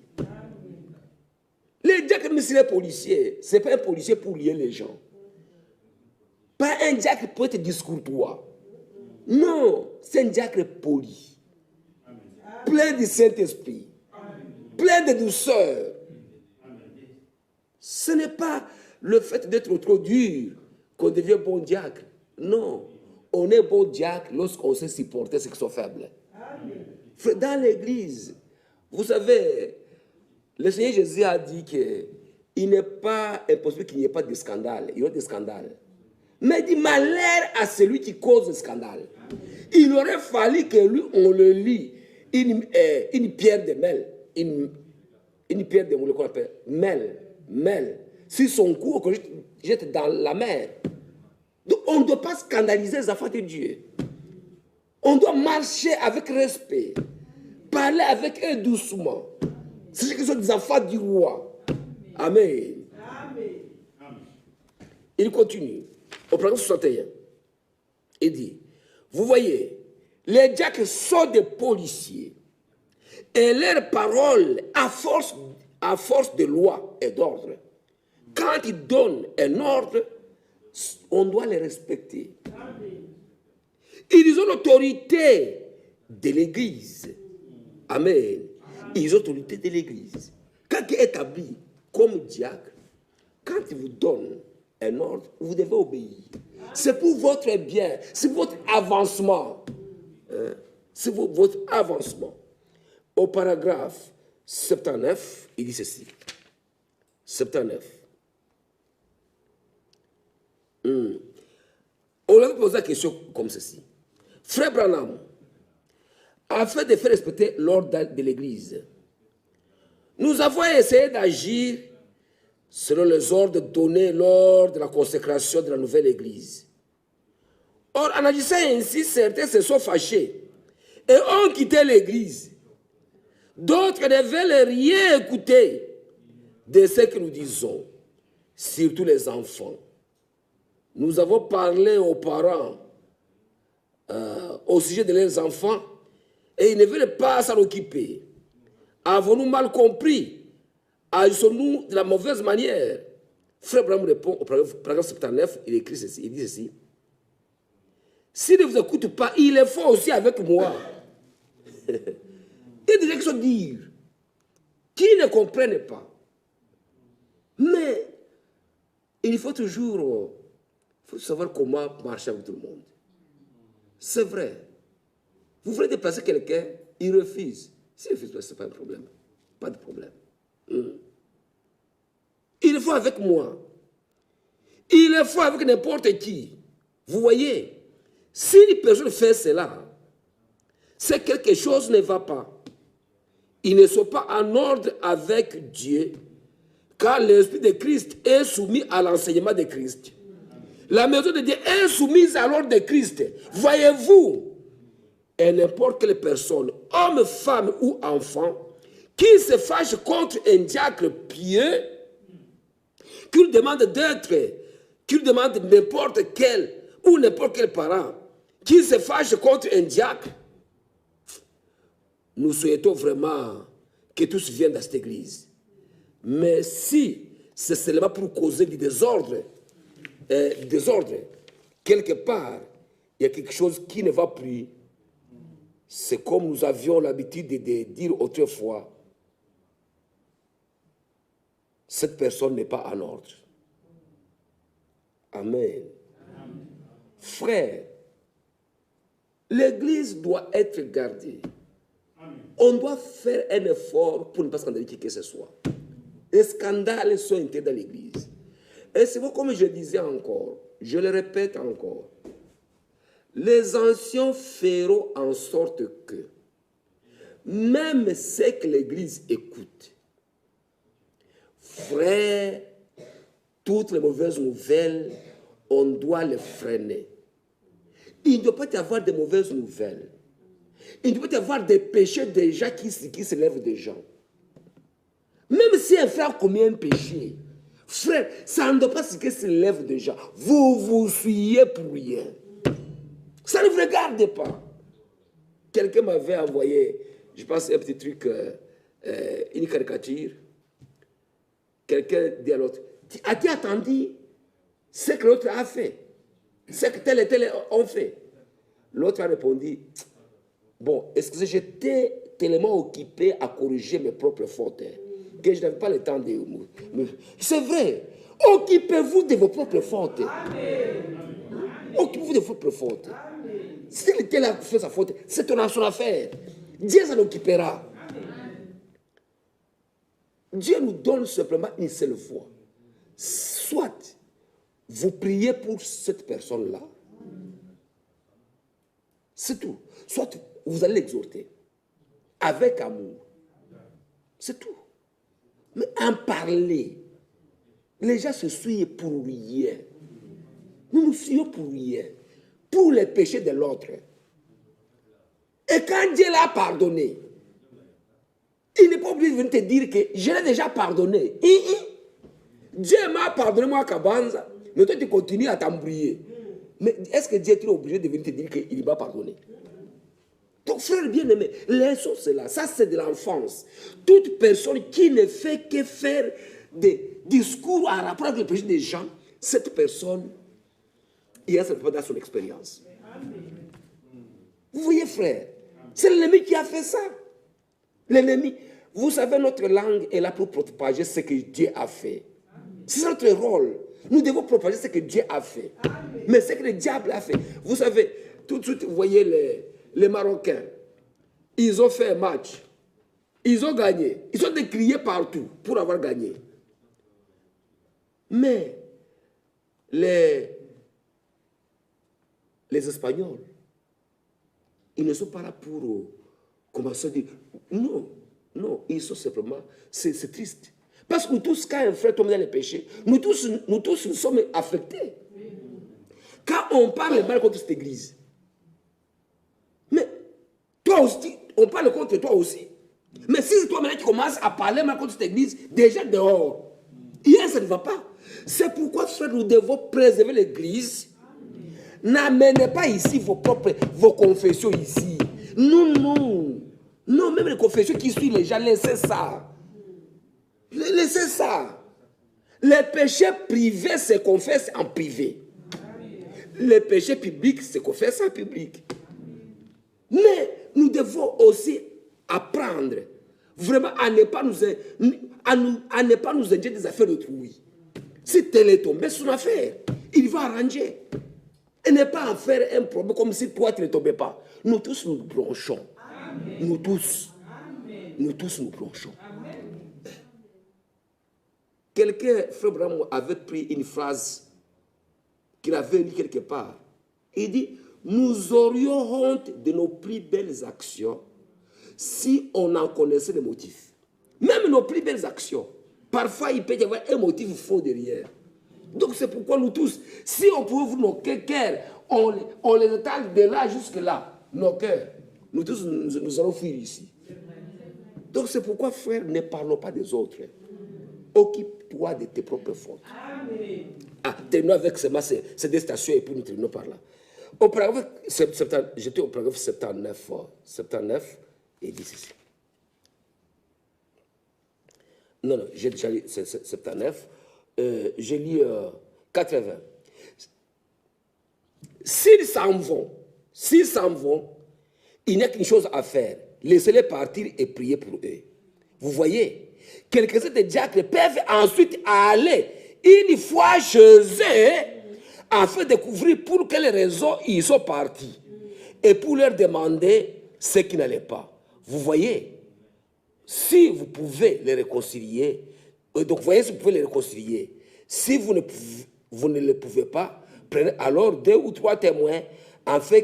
Le diacre, monsieur le policier, ce n'est pas un policier pour lier les gens. Pas un diacre pour être discourtois. Non, c'est un diacre poli. Plein du Saint-Esprit. Plein de douceur. Ce n'est pas le fait d'être trop dur qu'on devient bon diacre. Non. On est bon diacre lorsqu'on sait supporter ceux qui sont faibles. Dans l'église, vous savez, le Seigneur Jésus a dit qu'il n'est pas impossible qu'il n'y ait pas de scandale. Il y a des scandales. Mais il dit malheur à celui qui cause le scandale. Il aurait fallu que lui, on le lit une pierre de mêle. Une pierre de mêle, qu'on appelle mêle. Si son cou, on jette dans la mer. Donc, on ne doit pas scandaliser les affaires de Dieu. On doit marcher avec respect. Parler avec eux doucement. C'est ce que sont des affaires du roi. Amen. Amen. Il continue. Au paragraphe 61. Il dit, vous voyez, les diacres sont des policiers. Et leurs paroles, à force de loi et d'ordre, quand ils donnent un ordre, on doit les respecter. Ils ont l'autorité de l'Église. Amen. Ils ont l'autorité de l'Église. Quand il est établi comme diacre, quand il vous donne un ordre, vous devez obéir. C'est pour votre bien, c'est pour votre avancement. C'est pour votre avancement. Au paragraphe 79, il dit ceci. 79. On lui a posé la question comme ceci. Frère Branham, afin de faire respecter l'ordre de l'Église, nous avons essayé d'agir selon les ordres donnés lors de la consécration de la nouvelle Église. Or, en agissant ainsi, certains se sont fâchés et ont quitté l'Église. D'autres ne veulent rien écouter de ce que nous disons, surtout les enfants. Nous avons parlé aux parents au sujet de leurs enfants et ils ne veulent pas s'en occuper. Avons-nous mal compris? Agissons-nous de la mauvaise manière? Frère Branham répond au paragraphe 79, il écrit ceci, il dit ceci. S'il ne vous écoute pas, il est fort aussi avec moi. Il y a des gens qui sont dire, qui ne comprennent pas. Mais il faut toujours savoir comment marcher avec tout le monde. C'est vrai. Vous voulez déplacer quelqu'un, il refuse. S'il refuse, ce n'est pas un problème. Pas de problème. Il faut avec moi. Il faut avec n'importe qui. Vous voyez, si une personne fait cela, c'est que quelque chose ne va pas. Ils ne sont pas en ordre avec Dieu, car l'Esprit de Christ est soumis à l'enseignement de Christ. La maison de Dieu est soumise à l'ordre de Christ. Voyez-vous, et n'importe quelle personne, homme, femme ou enfant, qui se fâche contre un diacre pieux, qui lui demande d'être, qui lui demande n'importe quel ou n'importe quel parent, qui se fâche contre un diacre, nous souhaitons vraiment que tous viennent dans cette église. Mais si c'est seulement pour causer du désordre, quelque part, il y a quelque chose qui ne va plus. C'est comme nous avions l'habitude de dire autrefois, cette personne n'est pas en ordre. Amen. Amen. Frère, l'église doit être gardée. Amen. On doit faire un effort pour ne pas scandaliser qui que ce soit. Les scandales sont intégrés dans l'église. Et c'est comme je disais encore, je le répète encore, les anciens feront en sorte que, même ce que l'église écoute, frère, toutes les mauvaises nouvelles, on doit les freiner. Il ne doit pas y avoir de mauvaises nouvelles. Il ne doit pas y avoir des péchés déjà qui se lèvent des gens. Même si un frère commet un péché, frère, ça ne doit pas se lève déjà. Vous vous souillez pour rien. Ça ne vous regarde pas. Quelqu'un m'avait envoyé, je pense, un petit truc, une caricature. Quelqu'un dit à l'autre, as-tu attendu ce que l'autre a fait? Ce que tel et tel ont fait? L'autre a répondu, bon, excusez, j'étais tellement occupé à corriger mes propres fautes que je n'avais pas le temps de... C'est vrai. Occupez-vous de vos propres fautes. Occupez-vous de vos propres fautes. Si tel a fait sa faute, c'est son affaire. Dieu s'en occupera. Dieu nous donne simplement une seule fois. Soit vous priez pour cette personne-là, c'est tout. Soit vous allez l'exhorter avec amour. C'est tout. Mais en parler, les gens se souillent pour rien. Nous nous souillons pour rien. Pour les péchés de l'autre. Et quand Dieu l'a pardonné, il n'est pas obligé de venir te dire que je l'ai déjà pardonné. Dieu m'a pardonné, moi, Kabanza, mais toi, tu continues à t'embrouiller. Mais est-ce que Dieu est obligé de venir te dire qu'il m'a pardonné? Donc, frère bien-aimé, laissons cela. Ça, c'est de l'enfance. Toute personne qui ne fait que faire des discours en rapport avec le péché des gens, cette personne, il y a simplement dans son expérience. Vous voyez, frère, c'est l'ennemi qui a fait ça. L'ennemi. Vous savez, notre langue est là pour propager ce que Dieu a fait. C'est notre rôle. Nous devons propager ce que Dieu a fait. Mais ce que le diable a fait. Vous savez, tout de suite, vous voyez les Marocains. Ils ont fait un match. Ils ont gagné. Ils ont décrié partout pour avoir gagné. Mais les Espagnols, ils ne sont pas là pour commencer à dire non. Non, ils sont simplement, c'est triste. Parce que nous tous, quand un frère tombe dans les péchés, nous tous nous sommes affectés. Quand on parle mal contre cette église, mais toi aussi, on parle contre toi aussi. Mais si c'est toi maintenant qui commences à parler contre cette église, déjà dehors, hier ça ne va pas. C'est pourquoi, frère, nous devons préserver l'église. N'amenez pas ici vos confessions ici. Non, non. Non, même les confessions qui suivent les gens, laissez ça. Laissez ça. Les péchés privés se confessent en privé. Les péchés publics se confessent en public. Mais nous devons aussi apprendre vraiment à ne pas nous injecter des affaires d'autrui. Si tel est tombé, c'est son affaire. Il va arranger. Et ne pas en faire un problème comme si toi tu ne tombais pas. Nous tous nous bronchons. Amen. Nous tous. Amen. Nous tous nous bronchons. Quelqu'un, frère Branham, avait pris une phrase qu'il avait lue quelque part. Il dit, nous aurions honte de nos plus belles actions si on en connaissait les motifs. Même nos plus belles actions. Parfois, il peut y avoir un motif faux derrière. Donc c'est pourquoi nous tous, si on pouvait ouvrir nos cœurs, on les étale de là jusque là, nos cœurs. Nous tous, nous allons fuir ici. Donc c'est pourquoi, frère, ne parlons pas des autres. Occupe-toi de tes propres fautes. Amen. Ah, terminons avec ces deux stations et puis nous terminons par là. Au paragraphe 79, j'étais au paragraphe 79 et dit ceci. Non, j'ai déjà lu 79. J'ai lu 80. S'ils s'en vont, il n'y a qu'une chose à faire. Laissez-les partir et prier pour eux. Vous voyez, quelques-uns des diacres peuvent ensuite aller une fois chez eux afin de découvrir pour quelles raisons ils sont partis et pour leur demander ce qui n'allait pas. Vous voyez, si vous pouvez les réconcilier, donc voyez si vous pouvez les réconcilier. Si vous ne le pouvez pas, prenez alors 2 ou 3 témoins afin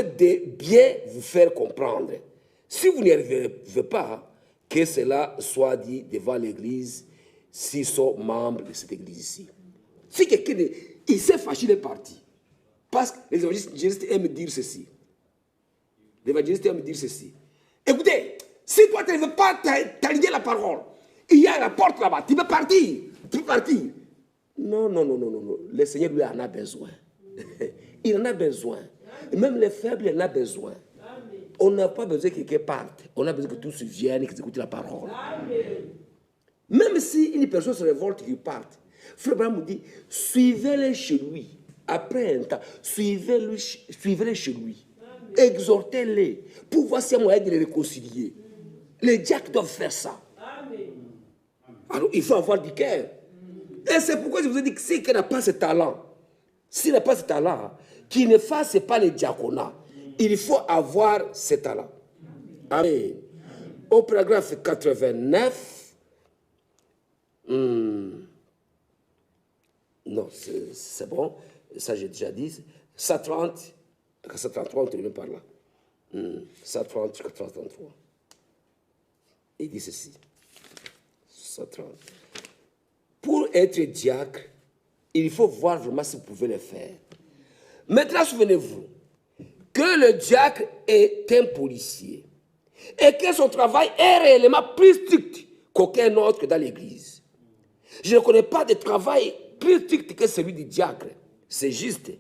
de bien vous faire comprendre. Si vous n'y arrivez pas, que cela soit dit devant l'Église, s'ils sont membres de cette Église ici. Si quelqu'un, il s'est fâché, il est parti. Parce que les évangélistes aiment dire ceci. L'évangéliste aime dire ceci. Écoutez, si toi tu ne veux pas t'aligner la parole, il y a la porte là-bas, tu peux partir. Non. Le Seigneur lui en a besoin. Il en a besoin. Même les faibles, il en a besoin. On n'a pas besoin que quelqu'un parte. On a besoin que tous viennent et qu'ils écoutent la parole. Même si une personne se révolte, qu'il parte. Frère Branham dit, suivez-les chez lui. Après un temps, suivez-les chez lui. Exhortez-les pour voir s'il y a moyen de les réconcilier. Les diacres doivent faire ça. Alors, il faut avoir du cœur. Et c'est pourquoi je vous ai dit que si quelqu'un n'a pas ce talent, s'il n'a pas ce talent, qu'il ne fasse pas le diaconat. Il faut avoir ce talent. Amen. Au paragraphe 89, non, c'est bon, ça j'ai déjà dit, 130, 133, on termine par là. 130, 133. Il dit ceci. 130. Pour être diacre, il faut voir vraiment si vous pouvez le faire. Maintenant, souvenez-vous que le diacre est un policier et que son travail est réellement plus strict qu'aucun autre dans l'Église. Je ne connais pas de travail plus strict que celui du diacre. C'est juste.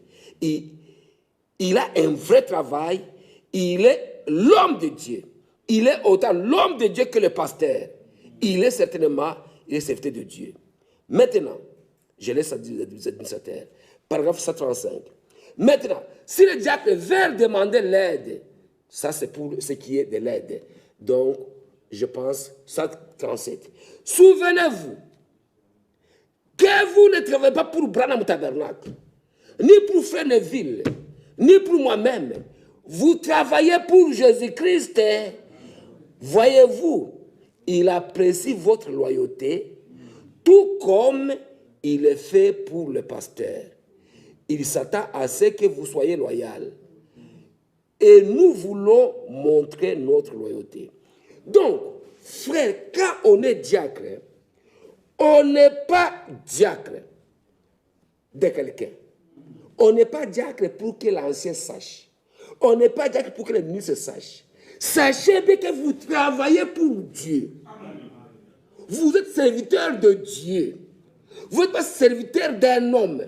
Il a un vrai travail. Il est l'homme de Dieu. Il est autant l'homme de Dieu que le pasteur. Il est certainement le serviteur de Dieu. Maintenant, je laisse administrateur. Paragraphe 135. Maintenant, si le diacre veut demander l'aide, ça c'est pour ce qui est de l'aide. Donc, je pense 137. Souvenez-vous que vous ne travaillez pas pour Branham Tabernacle, ni pour Frère Neville, ni pour moi-même. Vous travaillez pour Jésus-Christ. Voyez-vous, il apprécie votre loyauté, tout comme il est fait pour le pasteur. Il s'attend à ce que vous soyez loyal. Et nous voulons montrer notre loyauté. Donc, frère, quand on est diacre, on n'est pas diacre de quelqu'un. On n'est pas diacre pour que l'ancien sache. On n'est pas d'accord pour que les ministres sachent. Sachez bien que vous travaillez pour Dieu. Vous êtes serviteur de Dieu. Vous n'êtes pas serviteur d'un homme.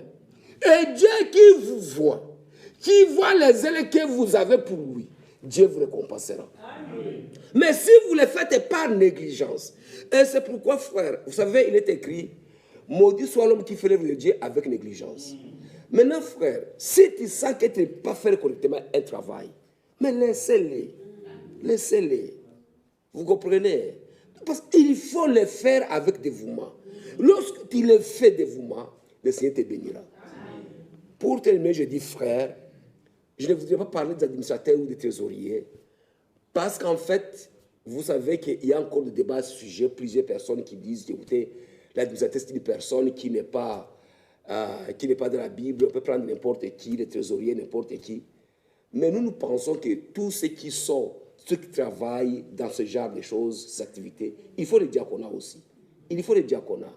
Et Dieu qui vous voit, qui voit les ailes que vous avez pour lui, Dieu vous récompensera. Amen. Mais si vous le faites par négligence, et c'est pourquoi, frère, vous savez, il est écrit, maudit soit l'homme qui fait l'œuvre de Dieu avec négligence. Maintenant, frère, si tu sens que tu ne peux pas faire correctement un travail, mais laissez-les. Laissez-les. Vous comprenez? Parce qu'il faut le faire avec dévouement. Lorsque tu le fais dévouement, le Seigneur te bénira. Pour terminer, je dis, frère, je ne voudrais pas parler des administrateurs ou des trésoriers, parce qu'en fait, vous savez qu'il y a encore des débats à ce sujet, plusieurs personnes qui disent, écoutez, l'administrateur c'est une personne qui n'est pas de la Bible, on peut prendre n'importe qui, les trésoriers, n'importe qui. Mais nous pensons que tous ceux qui travaillent dans ce genre de choses, ces activités, il faut le diaconat aussi. Il faut le diaconat.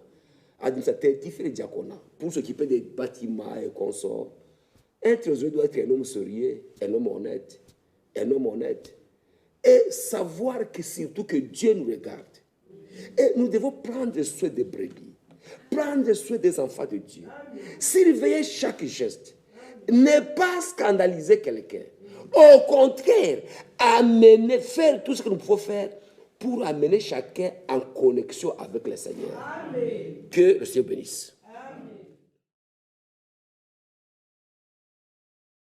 Administrateur, il faut le diaconat. Pour s'occuper des bâtiments et consorts. Un trésorier doit être un homme sérieux, un homme honnête. Un homme honnête. Et savoir que surtout que Dieu nous regarde. Et nous devons prendre soin des brebis. Prendre soin des enfants de Dieu. Surveiller chaque geste. Ne pas scandaliser quelqu'un. Au contraire, faire tout ce que nous pouvons faire pour amener chacun en connexion avec le Seigneur. Amen. Que le Seigneur bénisse.